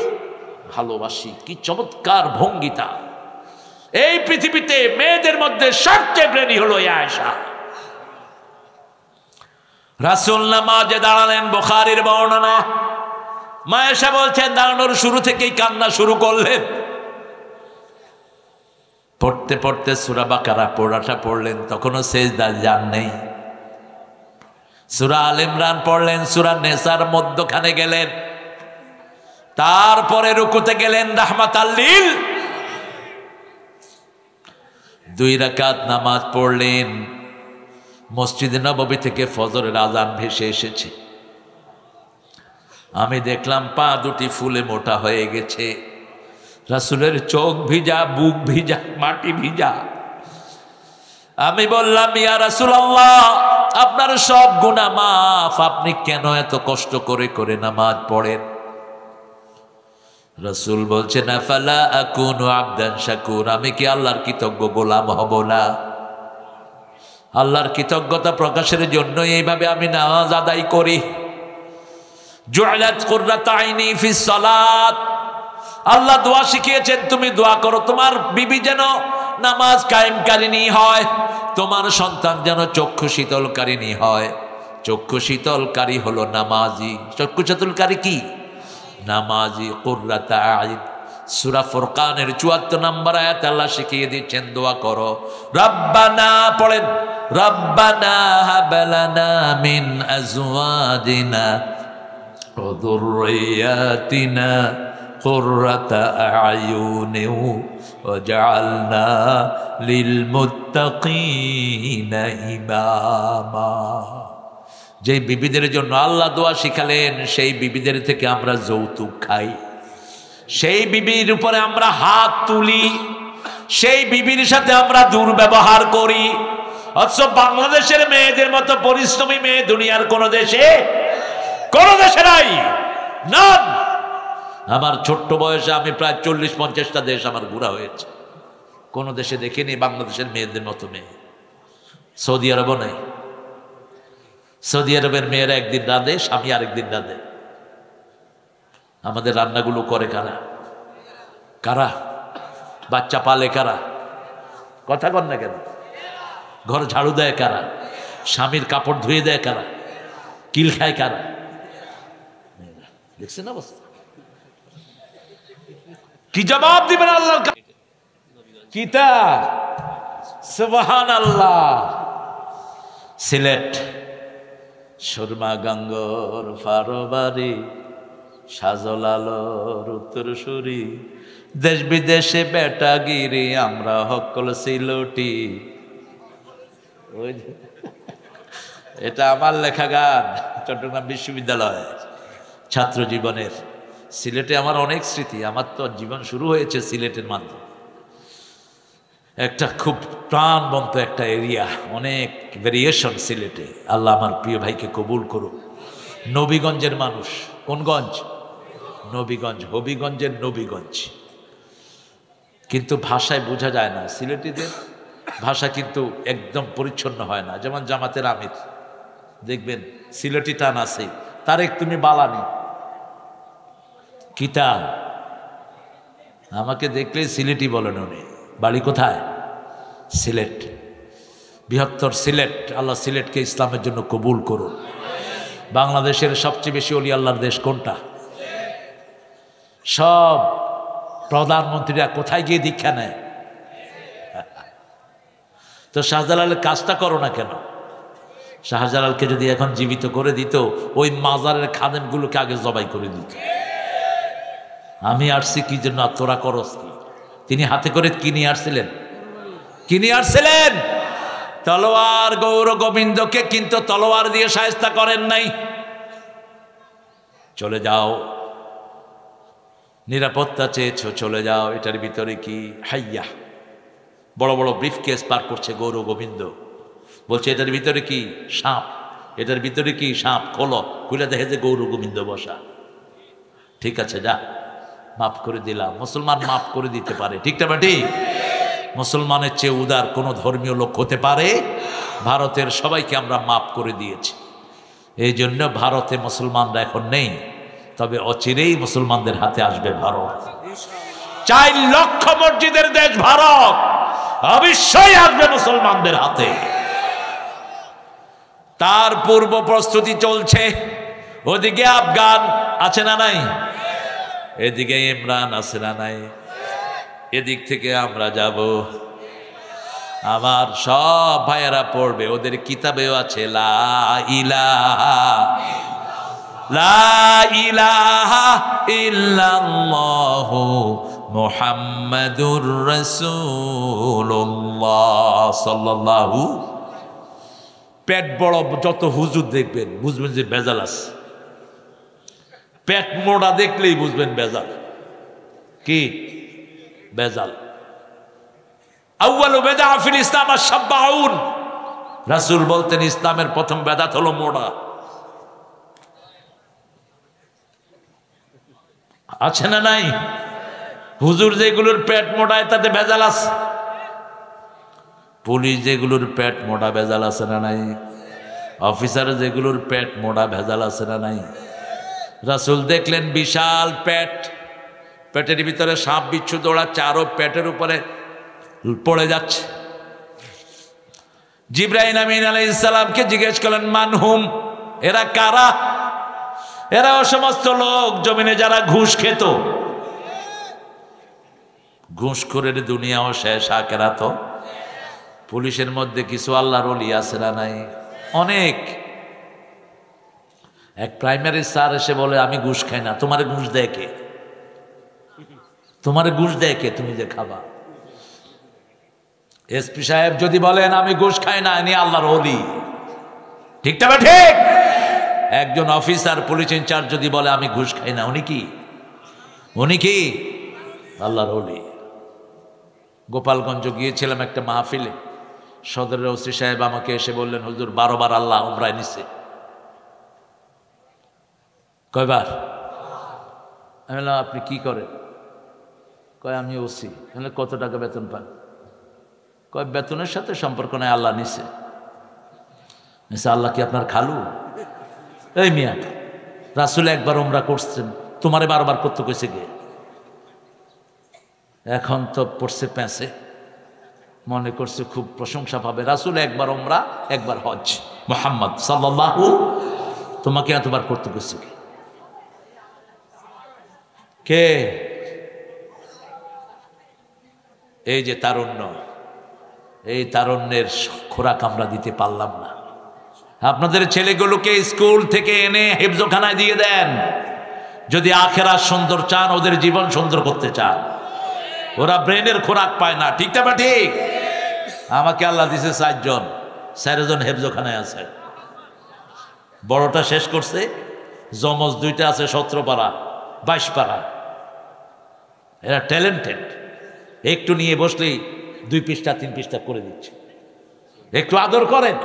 ভালোবাসি। কি চমৎকার ভঙ্গিতা। এই পৃথিবীতে মেয়েদের মধ্যে সবচেয়ে ব্রেনি হলো আয়েশা। রাসূল নামাজে দাঁড়ালেন, বুখারীর বর্ণনা। মা আয়েশা বলছেন দাঁড়ানোর শুরু থেকেই কান্না শুরু করলেন। পড়তে পড়তে সূরা বাকারা পড়াটা পড়লেন, তখনও সেজদায় যান নেই। সূরা আল ইমরান পড়লেন, সূরা নেসার মধ্যখানে গেলেন, তারপরে রুকুতে গেলেন রাহমাতাল লিল। 2 রাকাত নামাজ পড়লেন। মসজিদে নববী থেকে ফজরের আজান ভেসে এসেছে। আমি দেখলাম পা দুটি ফুলে মোটা হয়ে গেছে। রাসূলের চোখ ভিজা, বুক ভিজা, মাটি ভিজা। আমি বললাম ইয়া রাসূলুল্লাহ আপনার সব গুনাহ মাফ, আপনি কেন এত কষ্ট করে করে নামাজ পড়েন? রাসূল বলছেন আফালা আকুনু আবদান শাকুর, আমি কি আল্লাহর কৃতজ্ঞ গোলাম হব না? আল্লাহর কৃতজ্ঞতা প্রকাশের জন্য এইভাবে আমি নামাজ আদায় করি। জুআলাত কুররাতু আইনি ফিস সালাত, আল্লাহ দোয়া শিখিয়েছেন তুমি দোয়া করো তোমার বিবি যেন নামাজ কায়েমকারিনী হয়, তোমার সন্তান যেন চক্ষু শীতলকারিনী হয়। চক্ষু শীতলকারী হলো নামাজি। চক্ষু শীতলকারী কি? নামাজি। কুররাতু আইন, সূরা ফুরকানের 74 নম্বর আয়াত আল্লাহ শিখিয়ে দিচ্ছেন দোয়া করো। রব্বানা পড়েন, রব্বানা হাব লানা মিন আজওয়াজিনা ওয়া যুররিয়াতিনা কুররাতা আয়ুনি ওয়াজআলনা লিল মুত্তাকিনা ইমামা। যে বিবিদের জন্য আল্লাহ দোয়া শিখালেন সেই বিবিদের থেকে আমরা যৌতুক খাই, সেই বিবির উপরে আমরা হাত তুলি, সেই বিবির সাথে আমরা দুর্ব্যবহার করি। অথচ বাংলাদেশের মেয়েদের মতো পরিশ্রমী মেয়ে দুনিয়ার কোন দেশে নাই। না, আমার ছোট্ট বয়সে আমি প্রায় 40-50টা দেশ আমার ঘোরা হয়েছে, কোন দেশে দেখিনি বাংলাদেশের মেয়েদের মতো মেয়ে। সৌদি আরবও নাই। সৌদি আরবের মেয়েরা একদিন রাঁধে, স্বামী আরেকদিন রাঁধে। আমাদের রান্নাগুলো করে কারা? কারা? বাচ্চা পালে কারা? কথা কন না কেন? ঘর ঝাড়ু দেয় কারা? স্বামীর কাপড় ধুয়ে দেয় কারা? কিল খায় কারা? দেখছেন অবস্থা? কি জবাব দিবেন আল্লাহ? কিতা সুবহানাল্লাহ। সিলেট সুরমা গঙ্গর ফারবারি, সাজল আলোর উত্তরসূরি, দেশ বিদেশে বেটাগিরি, আমরা হকল সিলটি। এটা আমার লেখা গান, চট্টগ্রাম বিশ্ববিদ্যালয় ছাত্র জীবনের। সিলেটে আমার অনেক স্মৃতি। আমার তো জীবন শুরু হয়েছে সিলেটের মাধ্যমে। একটা খুব প্রাণবন্ত একটা এরিয়া, অনেক ভেরিয়েশন সিলেটে। আল্লাহ আমার প্রিয় ভাইকে কবুল করুক। নবীগঞ্জের মানুষ। কোন গঞ্জ? নবীগঞ্জ, হবিগঞ্জের নবীগঞ্জ। কিন্তু ভাষায় বোঝা যায় না, সিলেটিদের ভাষা কিন্তু একদম পরিচ্ছন্ন হয় না। যেমন জামাতের আমির দেখবেন সিলেটি টান আছে, তারেক তুমি বালানি কিতা, আমাকে দেখলে সিলেটি বলেন উনি। বাড়ি কোথায়? সিলেট, বৃহত্তর সিলেট। আল্লাহ সিলেটকে ইসলামের জন্য কবুল করুন। বাংলাদেশের সবচেয়ে বেশি ওলি আল্লাহর দেশ কোনটা? সব প্রধানমন্ত্রীরা কোথায় গিয়ে দীক্ষা নেয়? তো শাহজালালের কাজটা করো না কেন? শাহজালালকে যদি এখন জীবিত করে দিত, ওই মাজারের খাদেমগুলোকে আগে জবাই করে দিত। আমি আসছি কি জন্য, তোরা করস কি? তিনি হাতে করে কি নিয়ে আসছিলেন? কি নিয়ে আসছিলেন? তলোয়ার। গৌর গোবিন্দকে কিন্তু তলোয়ার দিয়ে শায়েস্তা করেন নাই। চলে যাও, নিরাপত্তা চেয়েছো, চলে যাও। এটার ভিতরে কি? হাইয়া, বড় বড় ব্রিফকেস পার করছে গৌর গোবিন্দ, বলছে এটার ভিতরে কি? সাপ। এটার ভিতরে কি? সাপ। খোলো। খুলে দেখে যে গৌর গোবিন্দ বসা। ঠিক আছে, যা, মাফ করে দিলাম। মুসলমান মাফ করে দিতে পারে, ঠিক না ঠিক? মুসলমানের চেয়ে উদার কোন ধর্মীয় লোক হতে পারে? ভারতের সবাইকে আমরা মাফ করে দিয়েছি। এই জন্য ভারতে মুসলমানরা এখন নেই, তবে অচিরেই মুসলমানদের হাতে আসবে ভারত। 4 লক্ষ মসজিদের দেশ ভারত, অবশ্যই আসবে মুসলমানদের হাতে। তার পূর্ব প্রস্তুতি চলছে। ওদিকে আফগান আছে না নাই? এদিকে ইমরান আছে না নাই? এদিক থেকে আমরা যাব। আমার সব ভাইয়েরা পড়বে, ওদের কিতাবেও আছে লা ইলাহা ইল্লাল্লাহু মুহাম্মাদুর রাসূলুল্লাহ সাল্লাল্লাহু। পেট বড় যত হুজুর দেখবেন বুঝবেন যে বেজাল আছে। পেট মোড়া দেখলেই বুঝবেন বেজাল। কি বেজাল? আউয়ালু বিদআ ফিল ইসলাম আশ-শাব্বাউন। রাসূল বলতেন ইসলামের প্রথম বেদাত হলো মোড়া। আছে না নাই? হুজুর যেগুলোর পেট মোড়ায় তাতে ভেজাল আছে। পুলিশ যেগুলোর পেট মোড়া, ভেজাল আছে না নাই? অফিসার যেগুলোর পেট মোড়া, ভেজাল আছে না নাই? রাসূল দেখলেন বিশাল পেট, পেটের ভিতরে সাপ বিচ্ছু দৌড়াচ্ছে, আরো পেটের উপরে পড়ে যাচ্ছে। জিবরাইল আমিন আলাইহিস সালামকে জিজ্ঞেস করলেন মানহুম, এরা কারা? এরা ও সমস্ত লোক জমিনে যারা ঘুষ খেত। ঘুষখোরের দুনিয়াও শেষ, আখিরাতও। পুলিশের মধ্যে কিছু আল্লাহর ওলি আছে না নাই? অনেক। এক প্রাইমারি স্যার এসে বলে আমি ঘুষ খাই না। তোমারে ঘুষ দেয় কে? তোমারে ঘুষ দেয় কে? তুমি যে খাবা। এসপি সাহেব যদি বলেন আমি ঘুষ খাই না, ইনি আল্লাহর ওলি, ঠিক না ঠিক? একজন অফিসার পুলিশ ইনচার্জ যদি বলে আমি ঘুষ খাই না, উনি কি? উনি কি? আল্লাহর ওলি। গোপালগঞ্জ গিয়েছিলাম একটা মাহফিলে, সদরের ওসি সাহেব আমাকে এসে বললেন হুজুর 12 বার আল্লাহ উমরায় নিছে। কয়বার? আমি বললাম আপনি কি করেন? কয় আমি ওসি। কত টাকা বেতন পান? কয় বেতনের সাথে সম্পর্ক নাই, আল্লাহ নিছে। আল্লাহ কি আপনার খালু? এই মিয়া, রাসূল একবার উমরা করছেন, তোমারে 12 বার করতে কইছে গে? এখন তো পড়ছে প্যাঁচে, মনে করছে খুব প্রশংসা পাবে। রাসূল একবার উমরা, একবার হজ। মুহাম্মদ সাল্লাল্লাহু, তোমাকে এতবার করতে কইছে কে? কে? এই যে তারুণ্য, এই তারুণ্যের খোরাক আমরা দিতে পারলাম না। আপনাদের ছেলেগুলোকে স্কুল থেকে এনে হেফজখানায় দিয়ে দেন, যদি আখেরাত সুন্দর চান, ওদের জীবন সুন্দর করতে চান। ওরা ব্রেনের খোরাক পায় না, ঠিক না ঠিক? আমাকে আল্লাহ দিছে 4 জন, 4 জন হেফজখানায় আছে। বড়টা শেষ করছে, জমজ 2টা আছে 17 পারা 22 পারা। এরা ট্যালেন্টেড, একটু নিয়ে বসলেই 2 পৃষ্ঠা 3 পৃষ্ঠা করে দিচ্ছে। একটু আদর করেন।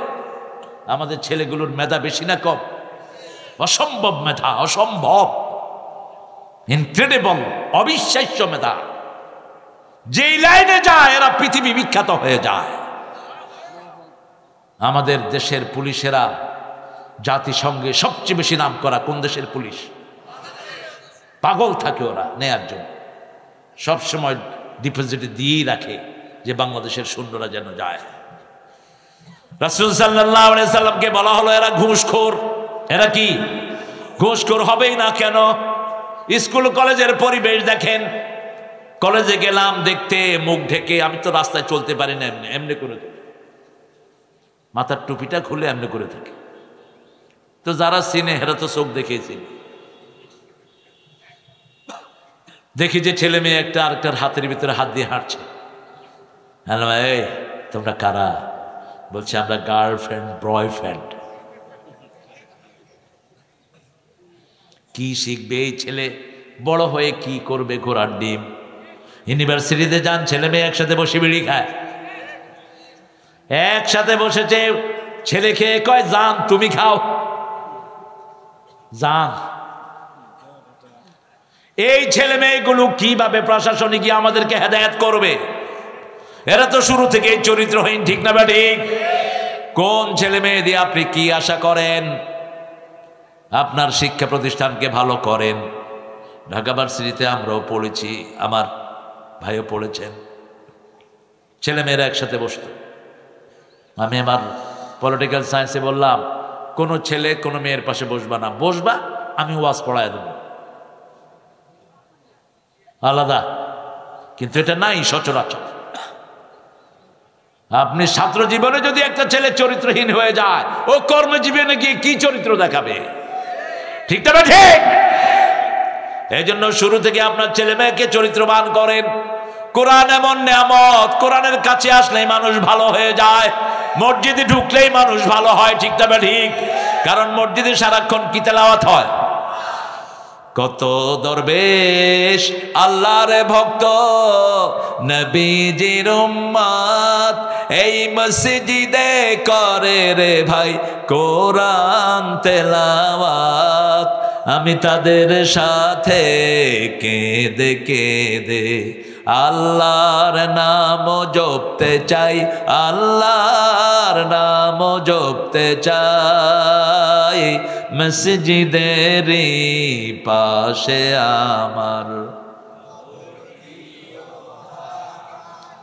আমাদের ছেলেগুলোর মেধা বেশি না কম? অসম্ভব মেধা, অসম্ভব, ইনক্রেডিবল, অবিশ্বাস্য মেধা। যেই লাইনে যায় এরা পৃথিবী বিখ্যাত হয়ে যায়। আমাদের দেশের পুলিশেরা জাতিসংঘে সবচেয়ে বেশি নাম করা কোন দেশের পুলিশ? পাগল থাকে ওরা নেয়ার জন্য, সবসময় ডিপোজিটে দিয়েই রাখে যে বাংলাদেশের সৈন্যরা যেন যায়। রাসূল সাল্লাল্লাহু আলাইহি সাল্লামকে বলা হলো এরা ঘুষখোর। এরা কি? ঘুষখোর হবেই না কেন? স্কুল কলেজের পরিবেশ দেখেন। কলেজে গেলাম দেখতে, মুখ ঢেকে, আমি তো রাস্তায় চলতে পারি না, এমনি করে মাথার টুপিটা খুলে এমনি করে থাকে। তো যারা চিনে হেরা তো চোখ দেখিয়েছি, দেখি যে ছেলে মেয়ে একটা আরেকটার হাতের ভিতরে হাত দিয়ে হাঁটছে। হ্যালো, এই তোমরা কারা? বলছে আমরা গার্লফ্রেন্ড বয়ফ্রেন্ড। কি শিখবে এই ছেলে? বড় হয়ে কি করবে? ঘোড়ার ডিম। ইউনিভার্সিটিতে যান, ছেলে মেয়ে একসাথে বসে বিড়ি খায়, একসাথে বসেছে। ছেলে খেয়ে কয় যান তুমি খাও, যান। এই ছেলে মেয়েগুলো কিভাবে প্রশাসনে গিয়ে আমাদেরকে হেদায়েত করবে? এরা তো শুরু থেকেই চরিত্রহীন, ঠিক না ঠিক? কোন ছেলে মেয়ে দিয়ে আপনি কি আশা করেন? আপনার শিক্ষা প্রতিষ্ঠানকে ভালো করেন। ঢাকা ভার্সিটিতে আমরাও পড়েছি, আমার ভাইও পড়েছেন। ছেলেমেয়েরা একসাথে বসত। আমি আমার পলিটিক্যাল সায়েন্সে বললাম, কোনো ছেলে কোনো মেয়ের পাশে বসবা না, বসবা আমি ওয়াজ পড়ায় দেব, আলাদা। কিন্তু এটা নাই সচরাচর। আপনি ছাত্র জীবনে যদি একটা ছেলে চরিত্রহীন হয়ে যায়, ও কর্মজীবনে গিয়ে কি চরিত্র দেখাবে? ঠিক না ঠিক? এই জন্য শুরু থেকে আপনার ছেলে মেয়েকে চরিত্রবান করেন। কোরআন এমন নেয়ামত, কোরআনের কাছে আসলেই মানুষ ভালো হয়ে যায়, মসজিদে ঢুকলেই মানুষ ভালো হয়, ঠিক না ঠিক? কারণ মসজিদে সারাক্ষণ কি তেলাওয়াত হয়। কত দরবেশ আল্লাহর ভক্ত নবীজির উম্মত এই মসজিদে করে রে ভাই কোরআন তেলাওয়াত। আমি তাদের সাথে কেঁদে কেঁদে আল্লাহর নাম জপতে চাই, আল্লাহর নাম জপতে চাই। মসজিদের পাশে আমার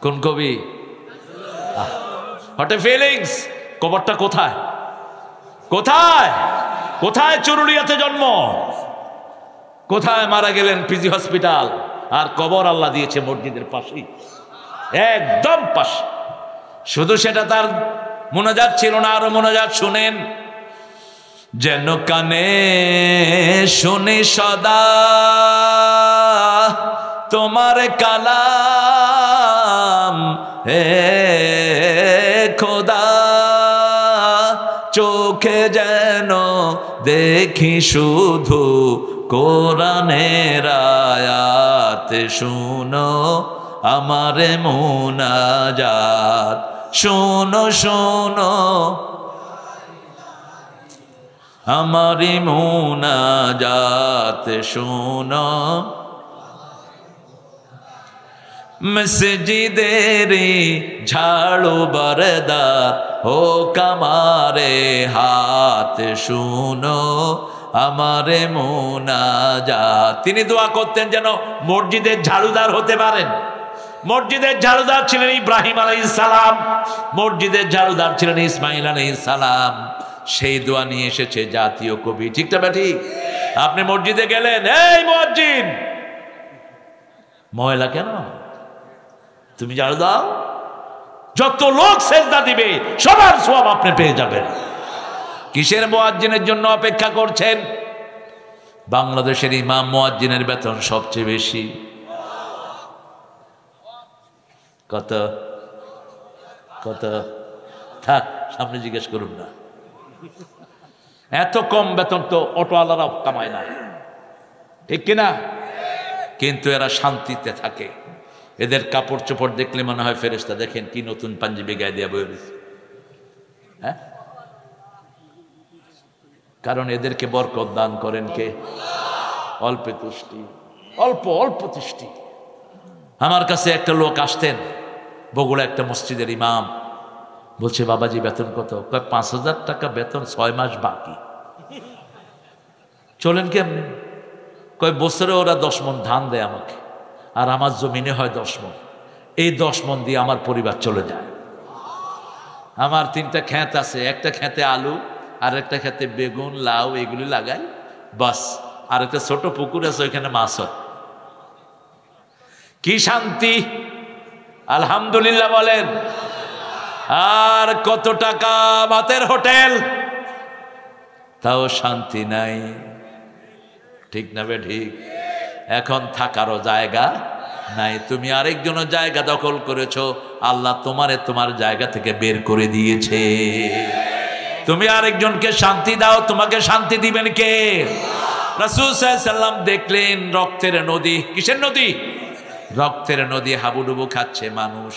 কোন কবি? What a feelings. কবরটা কোথায়? কোথায়? কোথায় চুরুলিয়াতে জন্ম, কোথায় মারা গেলেন পিজি হসপিটাল, আর কবর আল্লাহ দিয়েছে মসজিদের পাশেই, একদম পাশে। শুধু সেটা তার মোনাজাত ছিল না, আরো মোনাজাত শুনেন। যেন কানে শুনি সদা তোমার কালাম, হে খোদা চোখে যেন দেখি শুধু কোরআনের আয়াত, শুনো আমার মুনাজাত, শোনো শোনো আমারি মুনাজাত, শোনো। মসজিদেরি ঝাড়ু বরদার ও কামারে হাত, শুনো আমারে মুনাজাত। তিনি দোয়া করতেন যেন মসজিদের ঝাড়ুদার হতে পারেন। মসজিদের ঝাড়ুদার ছিলেন ইব্রাহিম আলাইহিস সালাম, মসজিদের ঝাড়ুদার ছিলেন ইসমাইল আলাইহিস সালাম। সেই দোয়া নিয়ে এসেছে জাতীয় কবি, ঠিক না ঠিক? আপনি মসজিদে গেলেন, এই মুয়াজ্জিন ময়লা কেন, তুমি ঝাড়ু দাও। যত লোক সেজদা দিবে সবার সওয়াব আপনি পেয়ে যাবেন। কিসের মুয়াজ্জিনের জন্য অপেক্ষা করছেন? বাংলাদেশের ইমাম মুয়াজ্জিনের বেতন সবচেয়ে বেশি। কত? কত? থাক, সামনে জিজ্ঞেস করুন না। এত কম বেতন তো অটোওয়ালারাও কামায় না, ঠিক কিনা? কিন্তু এরা শান্তিতে থাকে। এদের কাপড় চোপড় দেখলে মনে হয় ফেরেশতা। দেখেন কি নতুন পাঞ্জাবি গায়ে দিয়ে বয়ে রয়েছে, হ্যাঁ? কারণ এদেরকে বরকত দান করেন কে? অল্পে তুষ্টি, অল্প অল্প তুষ্টি। আমার কাছে একটা লোক আসতেন, বগুড়া একটা মসজিদের ইমাম। বলছে বাবাজি বেতন কত? কয় ৫,০০০ টাকা বেতন, ৬ মাস বাকি। চলেন কেমনি? কয় বছরে ওরা 10 মণ ধান দেয় আমাকে, আর আমার জমিনে হয় 10 মণ। এই 10 মণ দিয়ে আমার পরিবার চলে যায়। আমার 3টা ক্ষেত আছে, একটা ক্ষেতে আলু, আর একটা ক্ষেতে বেগুন লাউ এগুলি লাগাই, বাস। আর একটা ছোট পুকুর আছে, ওইখানে মাছ হয়। কি শান্তি! আলহামদুলিল্লাহ বলেন। আর কত টাকা মাতের হোটেল, তাও শান্তি নাই। ঠিক না বে ঠিক? এখন থাকারও জায়গা নাই। তুমি আরেকজনের জায়গা দখল করেছো, আল্লাহ তোমারে তোমার জায়গা থেকে বের করে দিয়েছে। তুমি আরেকজনকে শান্তি দাও, তোমাকে শান্তি দিবেন কে? রাসূল সাল্লাল্লাহু আলাইহি সাল্লাম দেখলেন রক্তের নদী। কিসের নদী? রক্তের নদী। হাবুডুবু খাচ্ছে মানুষ,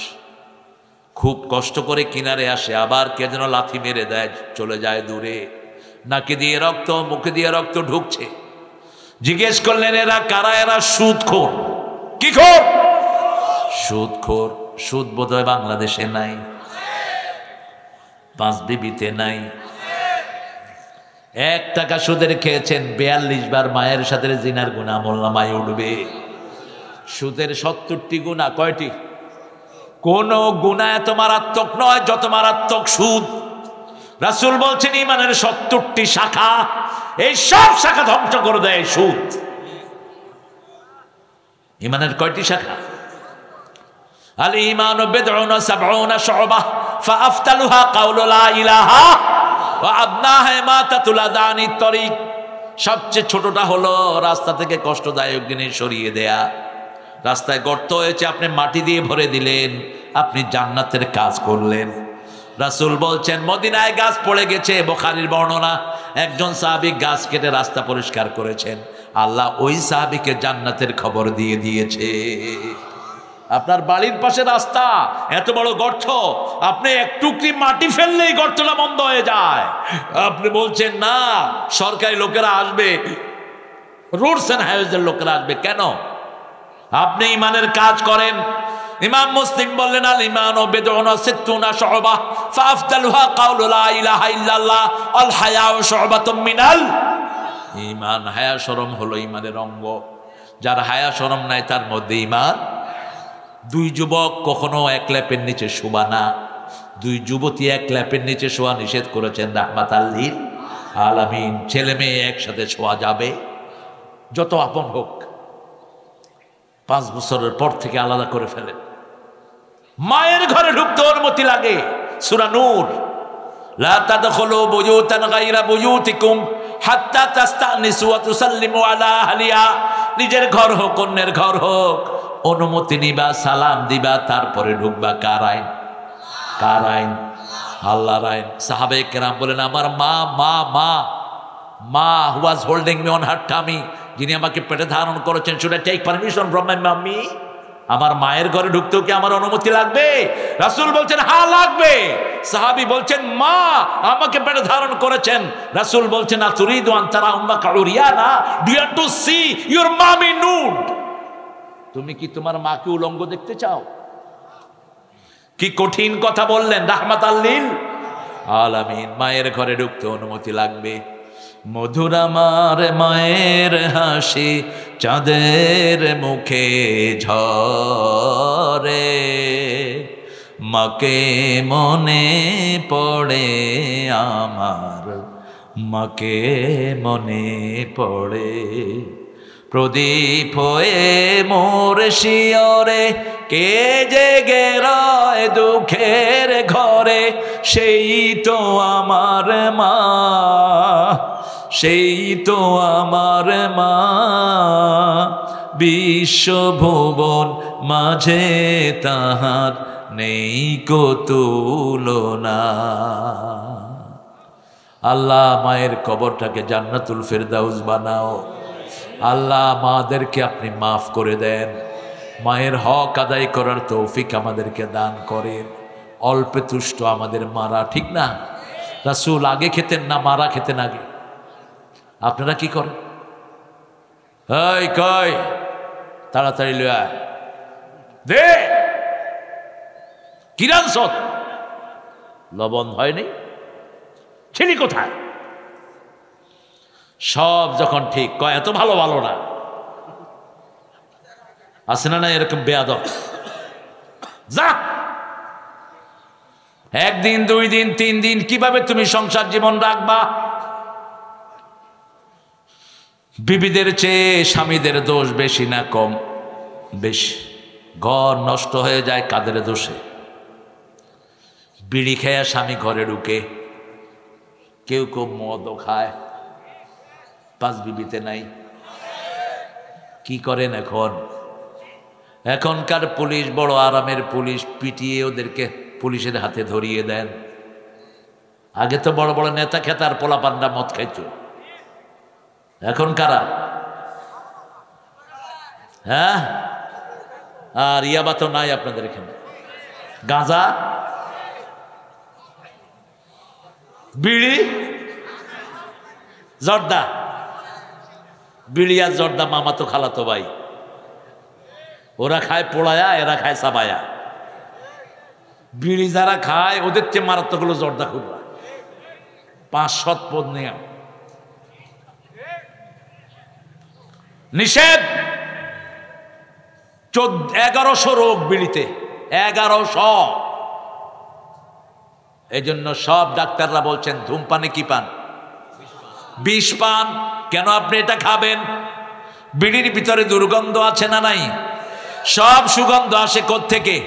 খুব কষ্ট করে কিনারে আসে, আবার কে যেন লাথি মেরে দেয়, চলে যায় দূরে। নাকে দিয়ে রক্ত, মুখে দিয়ে রক্ত ঢুকছে। জিজ্ঞেস করলেন এরা কারা? এরা সুদখোর। কি খোর? সুদখোর। সুদ বোধহয় বাংলাদেশে নাই, পাঁচ বিবিতে নাই। 1 টাকা সুদের খেয়েছেন, 42 বার মায়ের সাথে জিনার গুনাহ আমলনামায় উঠবে। সুদের 70টি গুনাহ। কয়টি? কোন গুনাহ এত মারাত্মক নয় যত মারাত্মক সুদ। রাসূল বলছেন ঈমানের 70টি শাখা, এই সব শাখা ধ্বংস করে দেয় সুদ। ঈমানের কয়টি শাখা? আল ঈমানু বিদউন ওয়া সাবউনা শু'বাহ ফাআফতালুহা কাউলু লা ইলাহা ওয়া আদনাহা ইমাতাতুল আযানিত তরিক। সবচেয়ে ছোটটা হলো রাস্তা থেকে কষ্টদায়ক জিনিস সরিয়ে দেয়া। রাস্তায় গর্ত হয়েছে, আপনি মাটি দিয়ে ভরে দিলেন, আপনি জান্নাতের কাজ করলেন। রাসূল বলছেন মদিনায় গাছ পড়ে গেছে, বুখারীর বর্ণনা, একজন সাহাবী গাছ কেটে রাস্তা পরিষ্কার করেছেন, আল্লাহ ওই সাহাবীকে জান্নাতের খবর দিয়ে দিয়েছে। আপনার বাড়ির পাশে রাস্তা, এত বড় গর্ত, আপনি এক টুকরি মাটি ফেললেই গর্তটা বন্ধ হয়ে যায়। আপনি বলছেন না সরকারি লোকেরা আসবে, রোডস এন্ড হাইওয়েজের লোকেরা আসবে। কেন? আপনি ঈমানের কাজ করেন। ইমাম মুসলিম বললেন আল ঈমানু বিদউন ওয়া সিত্তুনা শু'বাহ ফাআফদালুহা কাউলু লা ইলাহা ইল্লাল্লাহ আল হায়াউ শু'বাতুম মিনাল ঈমান। হায়া শরম হলো ঈমানের অঙ্গ। যার হায়া শরম নাই তার মধ্যে ঈমান। 2 যুবক কখনো এক ল্যাপের নিচে শোবা না। 2 যুবতী এক ল্যাপের নিচে শোয়া নিষেধ করেছেন রাহমাতাল লিল আলামিন। ছেলে মেয়ে একসাথে শোয়া যাবে, যত আপন হোক। 5 বছরের পর থেকে আলাদা করে ফেলেন। মায়ের ঘরে ঢুকতে অনুমতি লাগে। সূরা নূর, লা তাদখুলু বুয়ুতান গায়রা বুয়ুতিকুম হাত্তা তাস্তানিসু ওয়া তুসাল্লিমু আলা আহলিহা। নিজের ঘর হোক অন্যের ঘর হোক, অনুমতি নিবা, সালাম দিবা, তারপরে ঢুকবা। কার আইন? কার আইন? আল্লাহর আইন। সাহাবায়ে কেরাম বলেন আমার মা মা মা মা who was holding me on her tummy, যিনি আমাকে পেটে ধারণ করেছেন, should I take permission from my mummy? আমার মায়ের ঘরে ঢুকতেও কি আমার অনুমতি লাগবে? রাসূল বলছেন হ্যাঁ লাগবে। সাহাবী বলছেন মা আমাকে পেটে ধারণ করেছেন। রাসূল বলছেন আতুরিদু আন তারা উম্মাকা উরিয়ানা, do you want to see your mummy nude? তুমি কি তোমার মাকে উলঙ্গ দেখতে চাও? কি কঠিন কথা বললেন রাহমাতাল লিল আলামিন। মায়ের ঘরে ঢুকতে অনুমতি লাগবে। মধুর আমার মায়ের হাসি চাঁদের মুখে ঝরে, মাকে মনে পড়ে আমার, মাকে মনে পড়ে। প্রদীপ হয়ে মোর শিয়রে কে জেগে রয় দুঃখের ঘরে, সেই তো আমার মা, সেই তো আমার মা। বিশ্বভুবন মাঝে তাহার নেই কো তুলনা। আল্লাহ মায়ের কবরটাকে জান্নাতুল ফেরদাউস বানাও। আল্লাহ মাদেরকে আপনি মাফ করে দেন। মায়ের হক আদায় করার তৌফিক আমাদেরকে দান করেন। অল্পে তুষ্ট আমাদের মারা, ঠিক না? রাসূল আগে খেতেন না, মারা খেতেন আগে। আপনারা কি করেন? এই কই তাড়াতাড়ি লয়া দে, কিরান সত লবণ হয়নি, ছিলি কোথায়? সব যখন ঠিক কয় এত ভালো ভালো না, আছে না? এরকম বেয়াদব। যা, 1 দিন 2 দিন 3 দিন কিভাবে তুমি সংসার জীবন রাখবা? বিবিদের চেয়ে স্বামীদের দোষ বেশি না কম? বেশি। ঘর নষ্ট হয়ে যায় কাদের দোষে? বিড়ি খেয়া স্বামী ঘরে ঢুকে, কেউ কেউ মদও খায়, পাঁচ বিবিতে নাই। কি করেন এখন? এখনকার পুলিশ বড় আরামের পুলিশ, পিটিয়ে ওদেরকে পুলিশের হাতে ধরিয়ে দেন। আগে তো বড় বড় নেতা খেতার পোলাপান্ডা মদ খাইত, এখন কারা? হ্যাঁ, আর ইয়াবা তো নাই আপনাদের এখানে। গাঁজা, বিড়ি, জর্দা। বিড়ি আর জর্দা মামা তো খালাতো ভাই, ওরা খায় পোড়ায়া, এরা খায় সাবায়া। বিড়ি যারা খায় ওদের চেয়ে মারাত্মক হলো জর্দা খুবরা, 5 পদ নিয়ে নিষেধ। 1100 রোগ বিড়িতে, 1100। এই জন্য সব ডাক্তাররা বলছেন ধূমপানে কি পান? বিষ পান। কেন আপনি এটা খাবেন? বিড়ির ভিতরে দুর্গন্ধ আছে না নাই? সব সুগন্ধ আসে কোত্থেকে?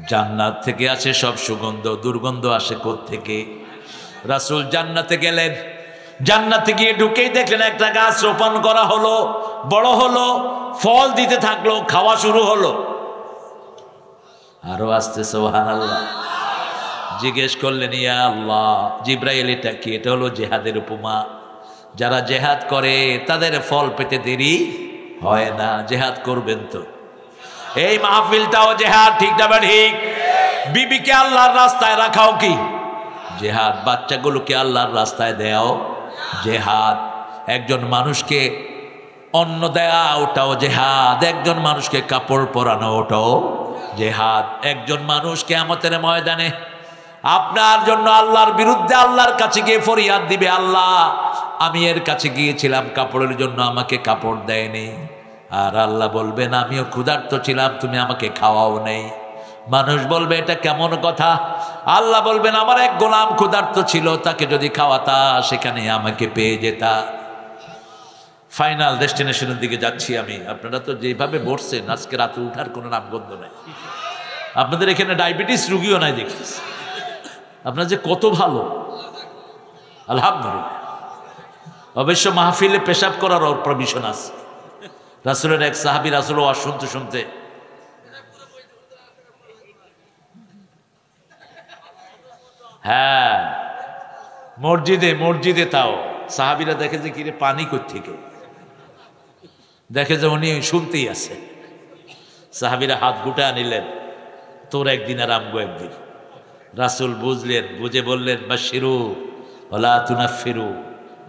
জান্নাত থেকে আসে সব সুগন্ধ। দুর্গন্ধ আসে কোত্থেকে? রাসূল জান্নাতে গেলেন, জান্নাতে গিয়ে ঢুকেই দেখলেন একটা গাছ রোপণ করা হলো, বড় হলো, ফল দিতে থাকলো, খাওয়া শুরু হলো। আরো আসতে সুবহানাল্লাহ। জিজ্ঞেস করলেন, ইয়া আল্লাহ, জিব্রাইল এটা কি? এটা হলো জেহাদের উপমা। যারা জেহাদ করে তাদের ফল পেতে দেরি হয় না। জেহাদ করবেন তো? এই মাহফিলটাও জেহাদ, ঠিক না ঠিক? বিবিকে আল্লাহর রাস্তায় রাখাও কি জেহাদ? বাচ্চাগুলোকে আল্লাহর রাস্তায় দেও জেহাদ। একজন মানুষকে অন্ন দেয়া ওটাও জেহাদ। একজন মানুষকে কাপড় পরানো ওটাও জেহাদ। একজন মানুষ কিয়ামতের ময়দানে আপনার জন্য আল্লাহর বিরুদ্ধে আল্লাহর কাছে গিয়ে ফরিয়াদ দিবে, আল্লাহ আমি এর কাছে গিয়েছিলাম কাপড়ের জন্য, আমাকে কাপড় দেয়নি। আর আল্লাহ বলবেন আমিও ক্ষুধার্ত ছিলাম, তুমি আমাকে খাওয়াও নেই। মানুষ বলবে এটা কেমন কথা? আল্লাহ বলবেন আমার এক গোলাম ক্ষুধার্ত ছিল, তাকে যদি খাওয়াতা সেখানে আমাকে পেয়ে যেতা। ফাইনাল ডেস্টিনেশনের দিকে যাচ্ছি আমি। আপনারা তো যেভাবে বসছেন, আজকে রাতে উঠার কোনো নামগন্ধ নাই। আপনাদের এখানে ডায়াবেটিস রুগীও নাই দেখতেছি। আপনার যে কত ভালো, আলহামদুলিল্লাহ। অবশ্য মাহফিলে পেশাব করার ওর পারমিশন আছে। রাসূলের এক সাহাবী রাসূল ওয়াজ শুনতে শুনতে হ্যাঁ মসজিদে তাও সাহাবীরা দেখে যে কিরে পানি কোত্থেকে, দেখে যে উনি শুনতেই আছে। সাহাবীরা হাত গুটা নিলেন, তোর একদিন আর আমগো একদিন। রাসূল বুঝলেন, বুঝে বললেন বাশিরু ওয়ালা তুনাফিরু,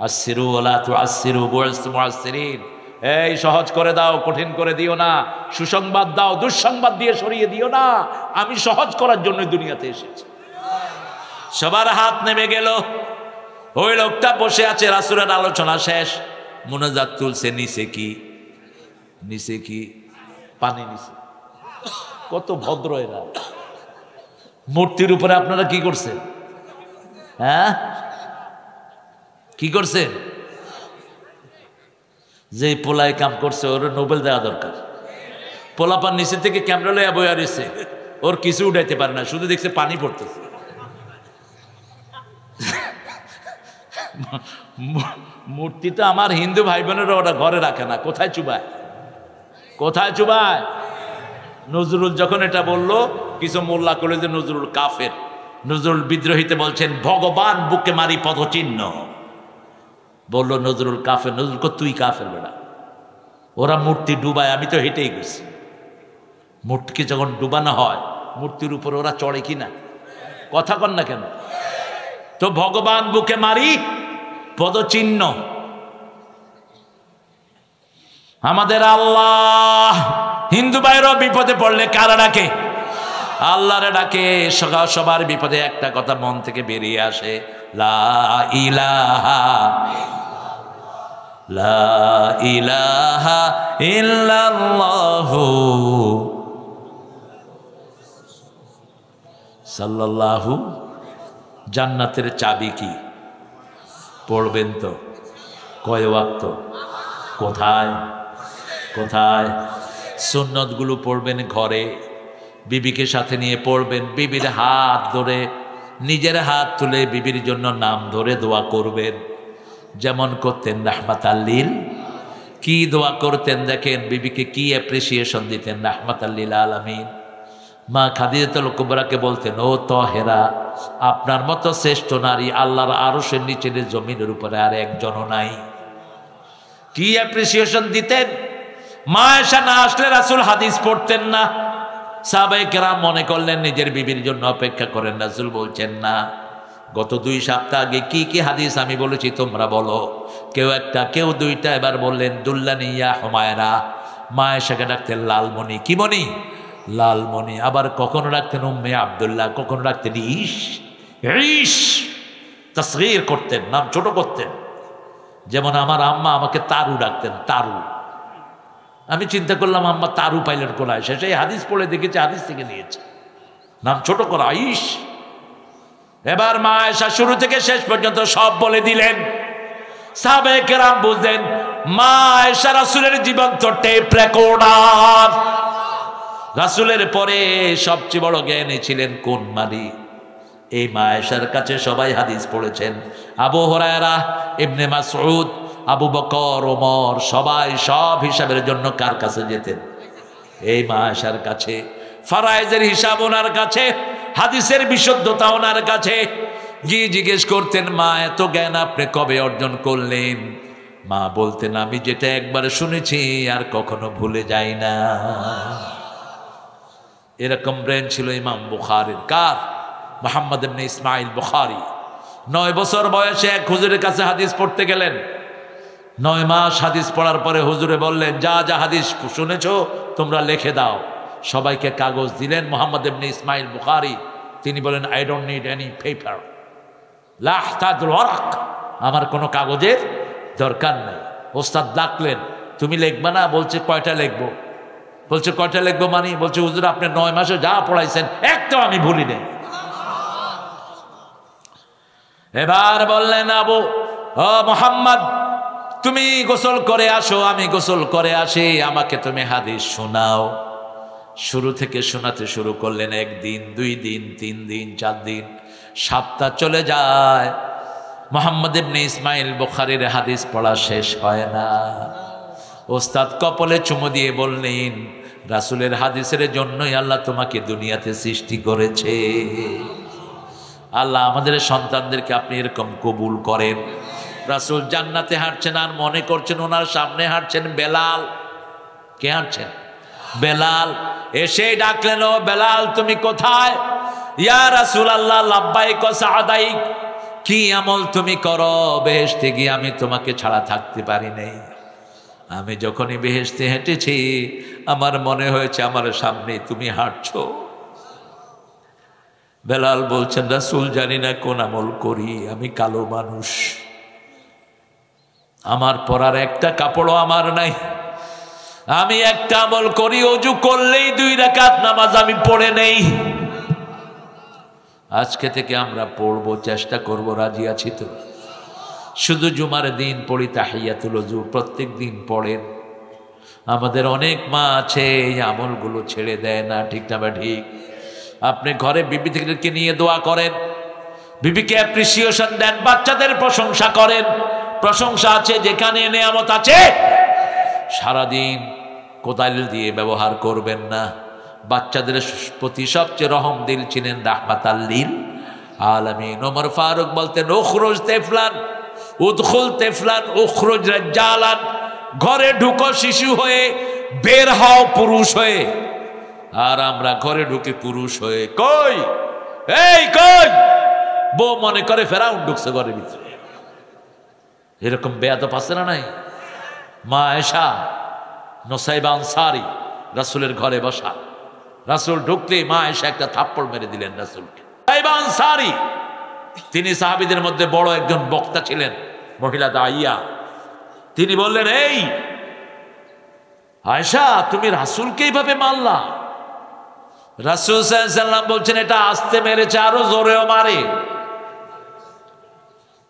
আসসিরু ওয়ালা তুআসসিরু, বুইসতু মুআসসিরিন। এই সহজ করে দাও, কঠিন করে দিও না। সুসংবাদ দাও, দুঃসংবাদ দিয়ে সরিয়ে দিও না। আমি সহজ করার জন্য দুনিয়াতে এসেছি। সবার হাত নেমে গেল। ওই লোকটা বসে আছে, রাসূলের আলোচনা শেষ, মুনাজাত তুলছে। নিচে কি পানি নিচে। কত ভদ্র এরা। মূর্তির উপরে আপনারা কি করছেন? হ্যাঁ, কি করছেন? যে পোলায় কাম করছে ওর নোবেল দেওয়া দরকার। পোলাপান নিচে থেকে ক্যামেরা লইয়া বইয়া রয়েছে, ওর কিছু উঠাইতে পারে না, শুধু দেখছে পানি পড়তেছে। মূর্তিটা আমার হিন্দু ভাই বোনেরা ওরা ঘরে রাখে না, কোথায় চুবায়। নজরুল যখন এটা বললো, কিছু মোল্লা করলে যে নজরুল কাফের। নজরুল বিদ্রোহীতে বলছেন ভগবান বুকে মারি পদচিহ্ন। বললো নজরুল কাফের। নজরুল তুই কাফের বেড়া। ওরা মূর্তি ডুবায়, আমি তো হেঁটেই গেছি। মূর্তিকে যখন ডুবানো হয়, মূর্তির উপর ওরা চড়ে কিনা? কথা কন না কেন? তো ভগবান বুকে মারি পদচিহ্ন। আমাদের আল্লাহ হিন্দু ভাইরাও বিপদে পড়লে কারা ডাকে? আল্লাহরে ডাকে। সবার বিপদে একটা কথা মন থেকে বেরিয়ে আসে, লা ইলাহা ইল্লাল্লাহু সাল্লাল্লাহু। জান্নাতের চাবি কি? পড়বেন তো? কয় ওয়াক্ত? কোথায়? সুন্নতগুলো পড়বেন ঘরে, বিবিকে সাথে নিয়ে পড়বেন, বিবির হাত ধরে নিজের হাত তুলে বিবির জন্য নাম ধরে দোয়া করবেন, যেমন করতেন রাহমাতাল্লিল। কি দোয়া করতেন দেখেন, বিবিকে কি অ্যাপ্রিসিয়েশন দিতেন রাহমাতাল্লিল আলামিন। মা খাদিজাতুল কুবরাকে বলতেন, ও তহেরা, আপনার মতো শ্রেষ্ঠ নারী আল্লাহর আরশের নিচের জমিনের উপরে আর একজনও নাই। কি অ্যাপ্রিসিয়েশন দিতেন। মা আয়েশা না আসলে রাসূল হাদিস পড়তেন না। সাহাবায়ে কেরাম মনে করলেন নিজের বিবির জন্য অপেক্ষা করেন, রাসূল বলছেন না, গত 2 সপ্তাহ আগে কি কি হাদিস আমি বলেছি তোমরা বলো। কেউ একটা, কেউ দুইটা, এবার বললেন দুল্লানি ইয়া হুমায়রা। মা আয়েশাকে ডাকতেন লালমণি। কি মণি? লালমণি। আবার কখনো ডাকতেন উম্মে আব্দুল্লাহ, কখনো ডাকতেন ইশ। ইশ তাসগীর করতেন, নাম ছোট করতেন। যেমন আমার আম্মা আমাকে তারু ডাকতেন, তারু। আমি চিন্তা করলাম আম্মা তারু পাইলেন কোলায়, সেই হাদিস পড়ে দেখেছি, হাদিস থেকে নিয়েছে, নাম ছোট করা, ইশ। এবার মা আয়েশা শুরু থেকে শেষ পর্যন্ত সব বলে দিলেন। সাহাবায়ে কেরাম বুঝলেন মা আয়েশা রাসূলের জীবন্ত টেপ রেকর্ডার। রাসূলের পরে সবচেয়ে বড় জ্ঞানী ছিলেন কোন মালি? এই মা আয়েশার কাছে সবাই হাদিস পড়েছেন। আবু হুরায়রা, ইবনে মাসউদ, আবু বকর, ওমর, সবাই সব হিসাবের জন্য কার কাছে যেতেন? এই মা আয়েশার কাছে। ফারায়েজের হিসাব ওনার কাছে, হাদিসের বিশুদ্ধতা ওনার কাছে। গিয়ে জিজ্ঞেস করতেন, মা এত জ্ঞান আপনি কবে অর্জন করলেন? মা বলতেন, আমি যেটা একবার শুনেছি আর কখনো ভুলে যাই না। এরকম ব্রেন ছিল ইমাম বুখারীর। কার? মুহাম্মদ ইবনে ইসমাইল বুখারী। 9 বছর বয়সে এক হুজুরের কাছে হাদিস পড়তে গেলেন। 9 মাস হাদিস পড়ার পরে হুজুরে বললেন, যা যা হাদিস শুনেছো তোমরা লিখে দাও। সবাইকে কাগজ দিলেন। মুহাম্মদ ইবনে ইসমাইল বুখারী তিনি বলেন, I don't need any paper, লা আহতাজুল ওয়ারাক, আমার কোনো কাগজের দরকার নেই। ওস্তাদ ডাকলেন, তুমি লিখবা না? বলছে কয়টা লিখবো? বলছে কয়টা লিখবো মানে? বলছে হুজুর আপনি 9 মাসে যা পড়াইছেন একটাও আমি ভুলি নেই। এবার বললেন, আবু ও মুহাম্মদ, তুমি গোসল করে আসো, আমি গোসল করে আসি, আমাকে তুমি হাদিস শোনাও। শুরু থেকে শোনাতে শুরু করলেন। 1 দিন, 2 দিন, 3 দিন, 4 দিন, সপ্তাহ চলে যায়। মুহাম্মদ ইবনে ইসমাইল বুখারীর হাদিস পড়া শেষ হয় না। ওস্তাদ কপালে চুমু দিয়ে বললেন, রাসূলের হাদিসের জন্যই আল্লাহ তোমাকে দুনিয়াতে সৃষ্টি করেছে। আল্লাহ আমাদের সন্তানদেরকে আপনি এরকম কবুল করেন। রাসূল জান্নাতে হাঁটছেন আর মনে করছেন ওনার সামনে হাঁটছেন বেলাল। কে হাঁটছেন? বেলাল। এসে ডাকলেন, ও বেলাল তুমি কোথায়? ইয়া রাসূলুল্লাহ, লাব্বাইক ওয়া সাআদাইক। কি আমল তুমি করো? বেহেশতে গিয়ে আমি তোমাকে ছাড়া থাকতে পারি নাই। আমি যখনই বেহেশতে হেঁটেছি আমার মনে হয়েছে আমার সামনে তুমি হাঁটছো। বেলাল বলছেন, রাসূল জানি না কোন আমল করি, আমি কালো মানুষ, আমার পরার একটা কাপড়ও আমার নাই। আমি একটা আমল করি, ওযু করলেই 2 রাকাত নামাজ আমি পড়ে নেই। আজকে থেকে আমরা পড়ব, চেষ্টা করব, রাজি আছি তো? শুধু জুমার দিন পড়ি তাহিয়াতুল ওযু, প্রত্যেক দিন পড়েন। আমাদের অনেক মা আছে এই আমলগুলো ছেড়ে দেয় না, ঠিক না? ঠিক। আপনি ঘরে বিবিদেরকে নিয়ে দোয়া করেন, বিবিকে অ্যাপ্রিসিয়েশন দেন, বাচ্চাদের প্রশংসা করেন। প্রশংসা আছে যেখানে নেয়ামত আছে সারাদিন কোদাল দিয়ে ব্যবহার করবেন না। বাচ্চাদের প্রতি সবচেয়ে রহম দিল ছিলেন রাহমাতাল্লিল আলামিন। ওমর ফারুক বলতেন, উখরুজ তেফলান উদখুল তেফলান উখরুজ রাজ্জালান। ঘরে ঢুকো শিশু হয়ে, বের হও পুরুষ হয়ে। আর আমরা ঘরে ঢুকে পুরুষ হয়ে, কই এই কই, বউ মনে করে ফেরাউন ঢুকছে ঘরের ভিতরে। এরকম বেয়াদব আছে না নাই? মা আয়েশা নুসাইবা আনসারী রাসূলের ঘরে বসা, রাসূল ঢুকলে মা আয়েশা একটা থাপ্পড় মেরে দিলেন রাসূলকে। নুসাইবা আনসারী তিনি সাহাবীদের মধ্যে বড় একজন বক্তা ছিলেন, মহিলা দাইয়া। তিনি বললেন, এই আয়েশা তুমি রাসূলকে এইভাবে মারলা? রাসূল সাল্লাল্লাহু আলাইহি ওয়াসাল্লাম বলছেন, এটা আস্তে মেরেছে, আরো জোরেও মারে।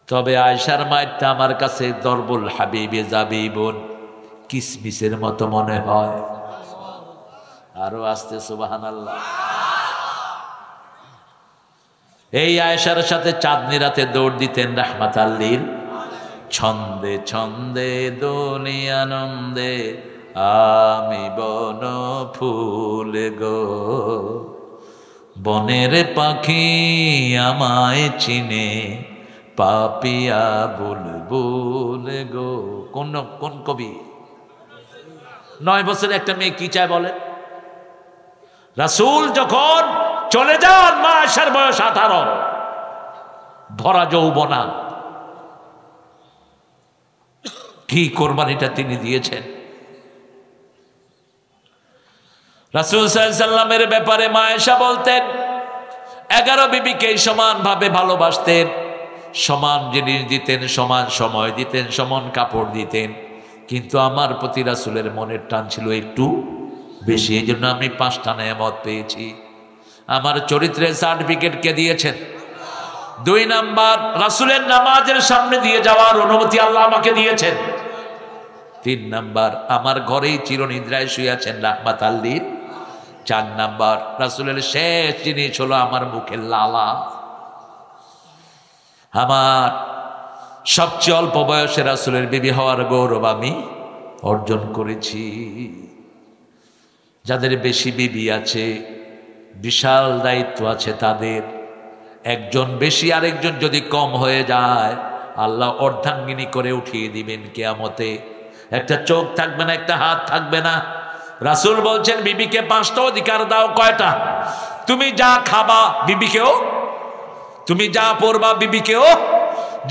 তবে আয়েশার মায়েরটা আমার কাছে দরবুল হাবিবে জাবিবুন, কিসমিসের মতো মনে হয়। আরো আস্তে, সুবহানাল্লাহ। এই আয়েশার সাথে চাঁদনি রাতে দৌড় দিতেন রাহমাতাল লিল। ছন্দে ছন্দে দোলে আনন্দে আমি বন ফুল গো, বনের পাখি আমায় চিনে পাপিয়া বুলবুল গো। কোন কবি? 9 বছরের একটা মেয়ে কি চায় বলে? রাসূল যখন চলে যান, মা আয়েশার বয়স 18, ভরা যৌবনা, কি কোরবানিটা তিনি দিয়েছেন। রাসূল সাল্লাল্লাহু আলাইহি সাল্লামের ব্যাপারে মা আয়েশা বলতেন 11 বিবিকে সমানভাবে ভালোবাসতেন, সমান জিনিস দিতেন, সমান সময় দিতেন, সমান কাপড় দিতেন, কিন্তু আমার প্রতি রাসূলের মনের টান ছিল একটু বেশি। এই জন্য আমি 5টা নেয়ামত পেয়েছি। আমার চরিত্রের সার্টিফিকেট কে দিয়েছেন? 2 নাম্বার, রাসূলের নামাজের সামনে দিয়ে যাওয়ার অনুমতি আল্লাহ আমাকে দিয়েছেন। 3 নাম্বার, আমার ঘরেই চিরনিদ্রায় শুয়ে আছেন রাহমাতাল লিল। 4 নাম্বার, রাসূলের শেষ জিনিস হলো আমার মুখের লালা। আমার সবচেয়ে অল্প বয়সে রাসূলের বিবি হওয়ার গৌরব আমি অর্জন করেছি। যাদের বেশি বিবি আছে, বিশাল দায়িত্ব আছে তাদের। একজন বেশি আরেকজন যদি কম হয়ে যায়, আল্লাহ অর্ধাঙ্গিনী করে উঠিয়ে দিবেন কিয়ামতে। একটা চোখ থাকবে না, একটা হাত থাকবে না। রাসূল বলছেন বিবিকে 5টা অধিকার দাও। কয়টা? তুমি যা খাবা বিবিকেও, তুমি যা পরবা বিবিকেও,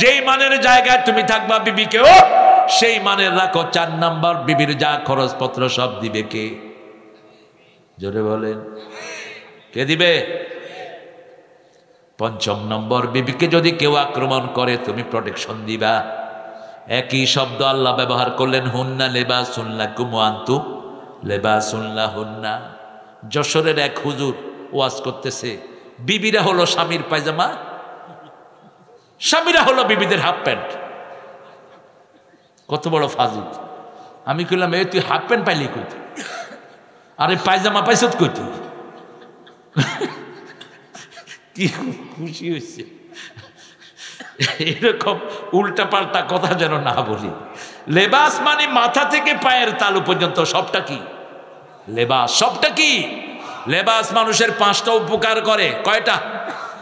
যেই মানের জায়গায় তুমি থাকবা বিবিকেও সেই মানের রাখো। 4 নাম্বার, বিবির যা খরচপত্র সব দিবে কে? জোরে বলেন, কে দিবে? 5 নম্বর, বিবিকে যদি কেউ আক্রমণ করে তুমি প্রোটেকশন দিবা। একই শব্দ আল্লাহ ব্যবহার করলেন, হুন্না লিবাসুন লাকুম ওয়া আনতুম লিবাসুন লাহুন্না। যশোরের এক হুজুর ওয়াজ করতেছে, বিবিরা হলো স্বামীর পায়জামা, স্বামীরা হলো বিবিদের হাফ প্যান্ট। কত বড় ফাজিল! আমি কইলাম, এই তুই হাফ প্যান্ট পাইলি কই? আরে পায়জামা পাইছত কই তুই? কি খুশি হয়েছে! এরকম উল্টা পাল্টা কথা যেন না বলি। লেবাস মানে মাথা থেকে পায়ের তালু পর্যন্ত সবটা কি লেবাস। সবটা কি লেবাস। মানুষের 5টা উপকার করে। কয়টা?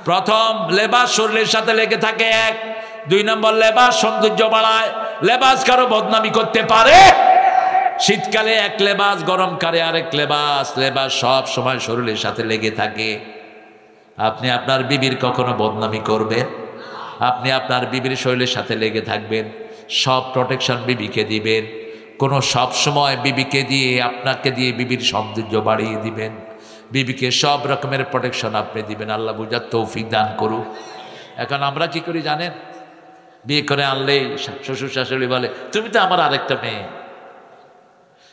প্রথম, লেবাস শরীরের সাথে লেগে থাকে 1। 2 নম্বর, লেবাস সৌন্দর্য বাড়ায়। লেবাস কারো বদনামি করতে পারে। শীতকালে এক লেবাস, গরমকালে আরেক লেবাস। লেবাস সব সময় শরীরের সাথে লেগে থাকে। আপনি আপনার বিবির কখনো বদনামি করবেন? আপনি আপনার বিবির শরীরের সাথে লেগে থাকবেন, সব প্রোটেকশন বিবিকে দিবেন। কোনো সব সময় বিবিকে দিয়ে, আপনাকে দিয়ে বিবির সৌন্দর্য বাড়িয়ে দিবেন। বিবিকে সব রকমের প্রোটেকশন আপনি দিবেন। আল্লাহ বুঝার তৌফিক দান করুক। এখন আমরা কি করি জানেন? বিয়ে করে আনলেই শ্বশুর শাশুড়ি বলে, তুমি তো আমার আরেকটা মেয়ে।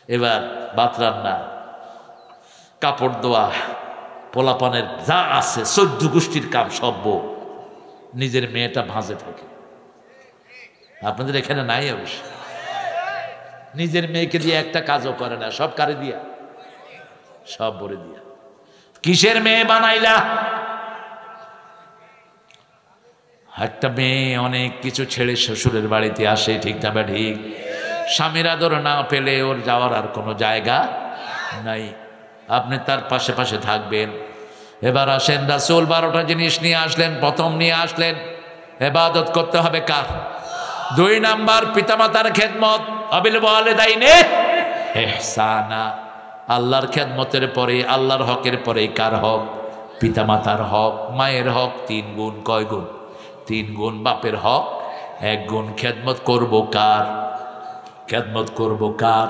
এবার ভাত রান্না, কাপড় ধোয়া, পোলাপানের যা আছে 14 গোষ্ঠীর কাম সব বউ। নিজের মেয়েটা ভাঁজে থাকে। আপনাদের এখানে নাই অবশ্য। নিজের মেয়েকে দিয়ে একটা কাজও করে না, সব কারে দিয়া? সব বলে দিয়া। কিসের মেয়ে বানাইলা? একটা মেয়ে অনেক কিছু ছেড়ে শ্বশুরের বাড়িতে আসে, ঠিক না? ঠিক। স্বামীর আদর না পেলে ওর যাওয়ার আর কোনো জায়গা নাই। আপনি তার পাশে পাশে থাকবেন। এবার আসেন, রাসূল 12টা জিনিস নিয়ে আসলেন। প্রথম নিয়ে আসলেন, ইবাদত করতে হবে কার? 2 নাম্বার, পিতামাতার খেদমত। আবিল ওয়ালিদাইনে ইহসানা। আল্লাহর খেদমতের পরে, আল্লাহর হকের পরে কার হক? পিতামাতার হক। মায়ের হক 3 গুণ। কয় গুণ? 3 গুণ। বাপের হক 1 গুণ। খেদমত করব কার? খেদমত করব কার?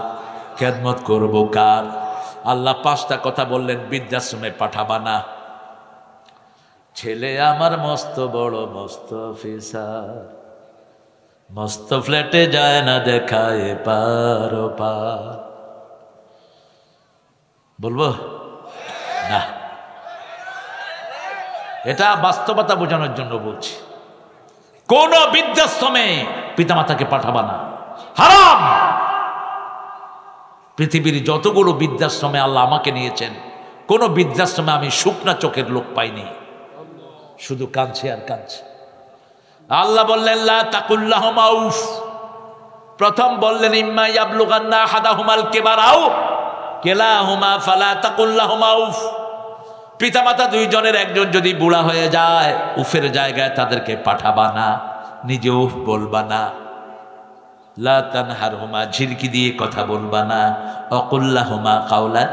খেদমত করব কার? আল্লাহ 5টা কথা বললেন, বৃদ্ধাশ্রমে পাঠাবা না। ছেলে আমার মস্ত বড়, মস্ত অফিসার, মস্ত ফ্ল্যাটে যায় না দেখায় পার ও পার। বলবো না, এটা বাস্তবতা বোঝানোর জন্য বলছি। কোন বৃদ্ধাশ্রমে পিতামাতাকে পাঠাবা না, হারাম। পৃথিবীর যতগুলো বৃদ্ধাশ্রমে আল্লাহ আমাকে নিয়েছেন, কোন বৃদ্ধাশ্রমে আমি শুকনা চোখের লোক পাইনি। শুধু কাঁদছে আর কাঁদছে। আল্লাহ বললেন লা তাকুল্লাহুমা উফ। প্রথম বললেন ইম্মা ইয়াবলুগান্না আহাদাহুমাল কিবার আও কিলাহুমা ফালা তাকুল্লাহুমা উফ। পিতামাতা দুইজনের একজন যদি বুড়া হয়ে যায়, উফের জায়গায় তাদেরকে পাঠাবা না, নিজে উফ বলবা না। লা তানহারহুমা, ঝিরকি দিয়ে কথা বলবা না। অকুল্লাহুমা কাওলান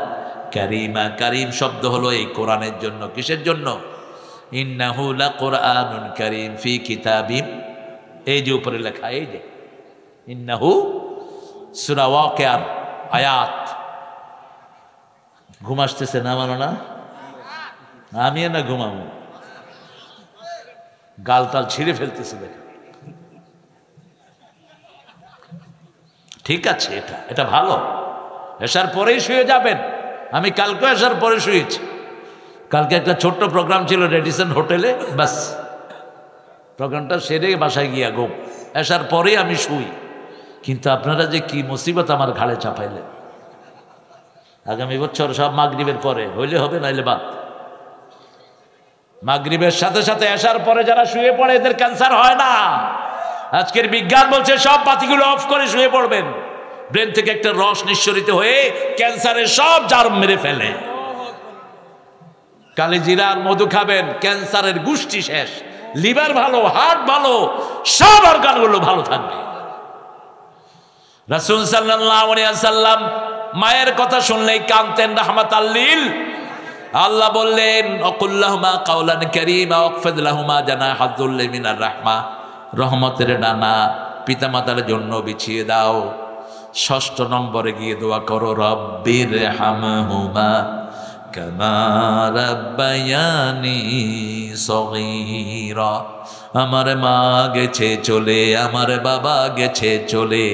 কারীমা। কারীম শব্দ হলো এই কোরআনের জন্য। কিসের জন্য? ইন্নাহু লাকুরআনুন কারীম ফি কিতাবিম, এই যে উপরে লেখা, এই যে ইন্নাহু, সূরা ওয়াকিয়ার আয়াত। ঘুম আসতেছে না? মানো না? আমি না ঘুমাবো, গালটাল ছিঁড়ে ফেলতেছে দেখে। ঠিক আছে, এটা ভালো। এসার পরেই শুয়ে যাবেন। আমি কালকে এসার পরে শুয়েছি। কালকে একটা ছোট্ট প্রোগ্রাম ছিল রেডিসন হোটেলে, বাস প্রোগ্রামটা সেরে বাসায় গিয়া ঘুম। এসার পরেই আমি শুই। কিন্তু আপনারা যে কি মুসিবত আমার ঘাড়ে চাপাইলেন। আগামী বছর সব মাগরিবের পরে হইলে হবে, নাইলে বাদ। মাগরিবের সাথে সাথে এসার পরে যারা শুয়ে পড়ে এদের ক্যান্সার হয় না। আজকের বিজ্ঞান বলছে সব বাতিগুলো অফ করে শুয়ে পড়বেন। ব্রেন থেকে একটা রস নিঃসরিত হয়ে ক্যান্সারের সব জার্ম মেরে ফেলে। কালিজিরা আর মধু খাবেন, ক্যান্সারের গোষ্ঠী শেষ। লিভার ভালো, হার্ট ভালো, সব অর্গানগুলো ভালো থাকবে। রাসূল সাল্লাল্লাহু আলাইহি ওয়াসাল্লাম মায়ের কথা শুনলেই কাঁদতেন রাহমাতাল লিল। আল্লাহ বললেন অকুল্লাহুমা কাওলান কারীমা ওয়াকফিদ লাহুমা জানাহাদ যুল্লি মিনার রাহমা। রহমতের ডানা পিতামাতার জন্য বিছিয়ে দাও। ৬ষ্ঠ নম্বরে গিয়ে দোয়া করো রব্বির হামহুমা কামা রাব্বায়ানি সগীরা। আমার মা গেছে চলে, আমার বাবা গেছে চলে,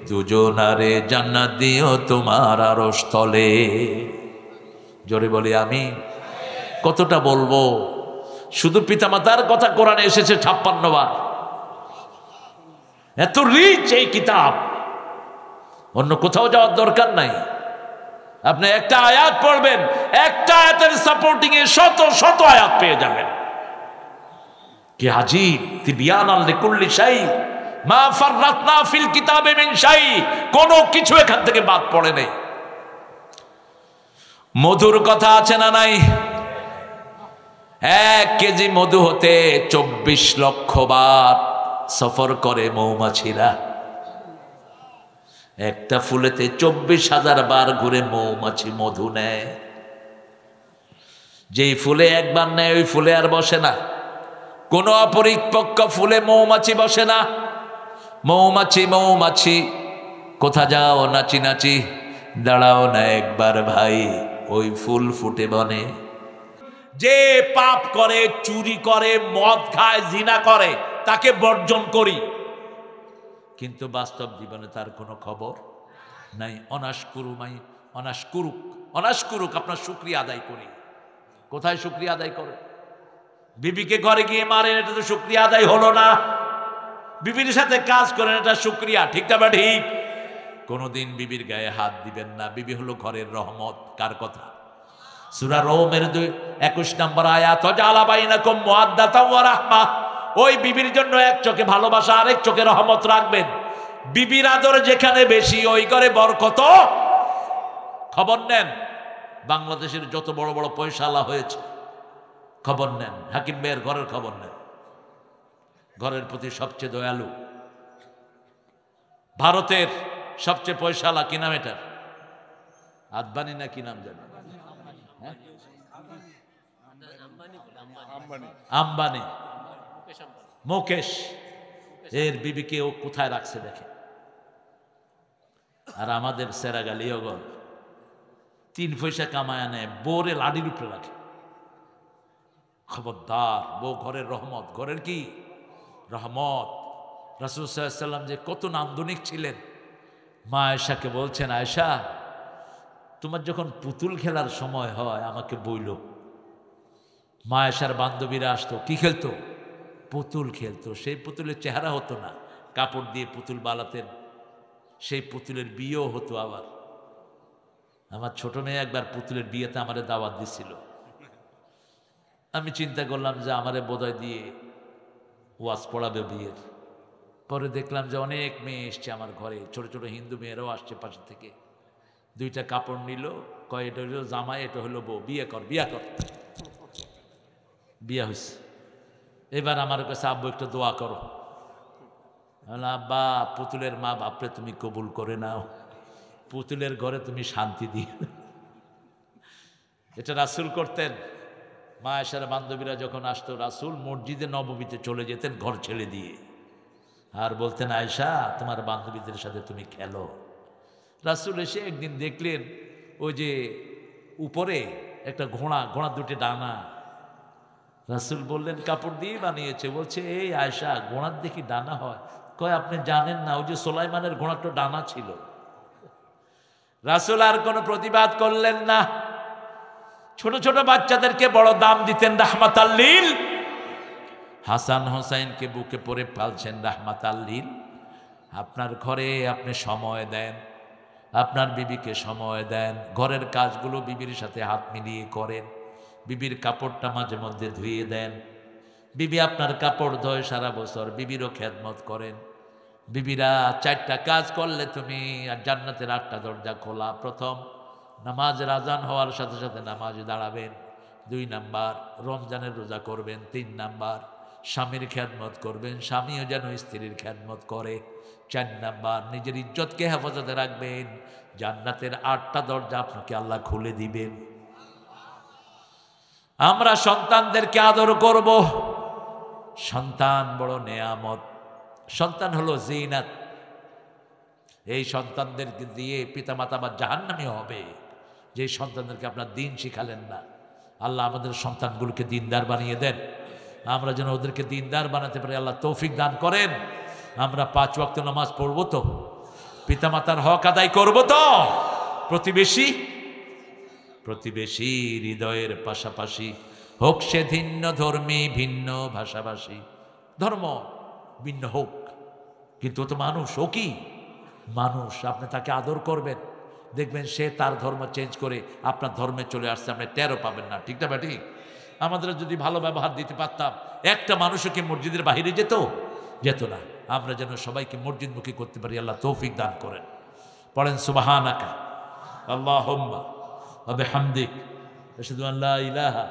দুজনারে জান্নাত দিও তোমার আরশ তলে। জোরে বলি আমি। কতটা বলবো? শুধু পিতামাতার কথা কোরআনে এসেছে ৫৬ বার। এত রিচ এই কিতাব, অন্য কোথাও যাওয়ার দরকার নাই। আপনি একটা আয়াত পড়বেন, একটা আয়াতের সাপোর্টিং এ শত শত আয়াত পেয়ে যাবেন। কি আজীব! তিবিয়ানান লিকুল্লি শাই মা ফাররাতনা ফিল কিতাবে মিন শাই। কোনো কিছু এখান থেকে বাদ পড়ে নেই। মধুর কথা আছে না নাই? ১ কেজি মধু হতে ২৪ লক্ষ বার সফর করে মৌমাছিরা। একটা ফুলেতে ২৪,০০০ বার ঘুরে মৌমাছি মধু নেয়। যেই ফুলে একবার নেয় ওই ফুলে আর বসে না। কোনো অপরিপক্ক ফুলে মৌমাছি বসে না। মৌমাছি মৌমাছি কোথা যাও নাচি নাচি, দাঁড়াও না একবার ভাই, ওই ফুল ফুটে বনে। যে পাপ করে, চুরি করে, মদ খায়, জিনা করে, তাকে বর্জন করি, কিন্তু বাস্তব জীবনে তার কোনো খবর নাই। অনাস্কুরুক আপনার শুকরিয়া আদায় করি। কোথায় শুকরিয়া আদায় করে? বিবিকে ঘরে গিয়ে মারেন, এটা তো শুকরিয়া আদায় হলো না। বিবির সাথে কাজ করেন, এটা শুকরিয়া, ঠিক না? ঠিক। কোনদিন বিবির গায়ে হাত দিবেন না। বিবি হলো ঘরের রহমত। কার কথা? সূরা রোমের 21 নম্বর আয়াত, ওয়াজালা বাইনাকুম মুআদ্দাতাও ওয়া রাহমা। ওই বিবির জন্য এক চোখে ভালোবাসা, আরেক চোখে রহমত রাখবেন। বিবির আদর যেখানে বেশি, ওই ঘরে বরকত। খবর নেন বাংলাদেশের যত বড় বড় পয়সাওয়ালা হয়েছে, খবর নেন। হাকিম ভাইয়ের ঘরের খবর নেন। ঘরের প্রতি সবচেয়ে দয়ালু। ভারতের সবচেয়ে পয়সাওয়ালা, কি নাম এটার? আদবানি না কি নাম জানি? আম্বানি, মুকেশ। এর বিবিকে ও কোথায় রাখছে দেখে। আর আমাদের সেরাগালিওগর 3 পয়সা কামায় নেয়, বোরে লাডির উপরে রাখে। খবরদার, বউ ঘরের রহমত। ঘরের কি রহমত? রাসূল সাল্লাল্লাহু আলাইহি ওয়াসাল্লাম যে কত নান্দনিক ছিলেন। মা আয়েশাকে বলছেন, আয়েশা তোমার যখন পুতুল খেলার সময় হয় আমাকে বইল। মা আয়েশার বান্ধবীরা আসতো, কি খেলতো? পুতুল খেলতো। সেই পুতুলের চেহারা হতো না, কাপড় দিয়ে পুতুল বানাতেন। সেই পুতুলের বিয়েও হতো। আবার আমার ছোট মেয়ে একবার পুতুলের বিয়েতে আমারে দাওয়াত দিছিল। আমি চিন্তা করলাম যে আমারে বোধহয় দিয়ে ওয়াজ পড়াবে বিয়ের। পরে দেখলাম যে অনেক মেয়ে এসছে আমার ঘরে, ছোট ছোট হিন্দু মেয়েরাও আসছে পাশে থেকে। দুইটা কাপড় নিল, কয় এটা হলো জামাই, এটা হলো বউ, বিয়ে কর বিয়া কর। বিয়া হয়েছে। এবার আমার কাছে আব্বু একটু দোয়া করো। আব্বা, পুতুলের মা বাপরে তুমি কবুল করে নাও, পুতুলের ঘরে তুমি শান্তি দিও। এটা রাসূল করতেন। মা আয়েশার বান্ধবীরা যখন আসতো, রাসূল মসজিদে নববীতে চলে যেতেন ঘর ছেড়ে দিয়ে, আর বলতেন আয়েশা তোমার বান্ধবীদের সাথে তুমি খেলো। রাসূল এসে একদিন দেখলেন ওই যে উপরে একটা ঘোড়া দুটি ডানা। রাসূল বললেন কাপড় দিয়ে বানিয়েছে। বলছে এই আয়েশা, ঘোড়ার দেখি ডানা হয়? কয় আপনি জানেন না, ওই যে সুলাইমানের ঘোড়াটা ডানা ছিল। রাসূল আর কোনো প্রতিবাদ করলেন না। ছোট ছোট বাচ্চাদেরকে বড় দাম দিতেন রাহমাতাল লিল। হাসান হোসাইনকে বুকে পরে পালছেন রাহমাতাল লিল। আপনার ঘরে আপনি সময় দেন, আপনার বিবিকে সময় দেন, ঘরের কাজগুলো বিবির সাথে হাত মিলিয়ে করেন, বিবির কাপড়টা মাঝে মধ্যে ধুয়ে দেন। বিবি আপনার কাপড় ধোয় সারা বছর, বিবিরও খেদমত করেন। বিবিরা 4টা কাজ করলে তুমি আর জান্নাতের 8টা দরজা খোলা। প্রথম, নামাজের আজান হওয়ার সাথে সাথে নামাজে দাঁড়াবেন। 2 নাম্বার, রমজানের রোজা করবেন। 3 নাম্বার, স্বামীর খেদমত করবেন, স্বামীও যেন স্ত্রীর খেদমত করে। 4 নাম্বার, নিজের ইজ্জতকে হেফাজতে রাখবেন। জান্নাতের 8টা দরজা আপনাকে আল্লাহ খুলে দিবেন। আমরা সন্তানদেরকে আদর করব। সন্তান বড় নেয়ামত, সন্তান হলো জিনাত। এই সন্তানদেরকে দিয়ে পিতামাতা আবার জাহান্নামী হবে, যে সন্তানদেরকে আপনার দিন শিখালেন না। আল্লাহ আমাদের সন্তানগুলোকে দিনদার বানিয়ে দেন, আমরা যেন ওদেরকে দিনদার বানাতে পারি। আল্লাহ তৌফিক দান করেন। আমরা 5 ওয়াক্ত নামাজ পড়ব তো, পিতামাতার হক আদায় করব তো, প্রতিবেশী হৃদয়ের পাশাপাশি হোক সে ভিন্ন ধর্মী, ভিন্ন ভাষাভাষী। ধর্ম ভিন্ন হোক, কিন্তু ও তো মানুষ। ও কি মানুষ, আপনি তাকে আদর করবেন, দেখবেন সে তার ধর্ম চেঞ্জ করে আপনার ধর্মে চলে আসছে, আপনি টেরও পাবেন না। ঠিক না ব্যাটি? আমাদের যদি ভালো ব্যবহার দিতে পারতাম, একটা মানুষও কি মসজিদের বাহিরে যেত না। আমরা যেন সবাইকে মসজিদমুখী করতে পারি। আল্লাহ তৌফিক দান করেন। পড়েন সুবহানাকা আল্লাহুম্মা ওয়া বিহামদিক আশহাদু আল্লা ইলাহা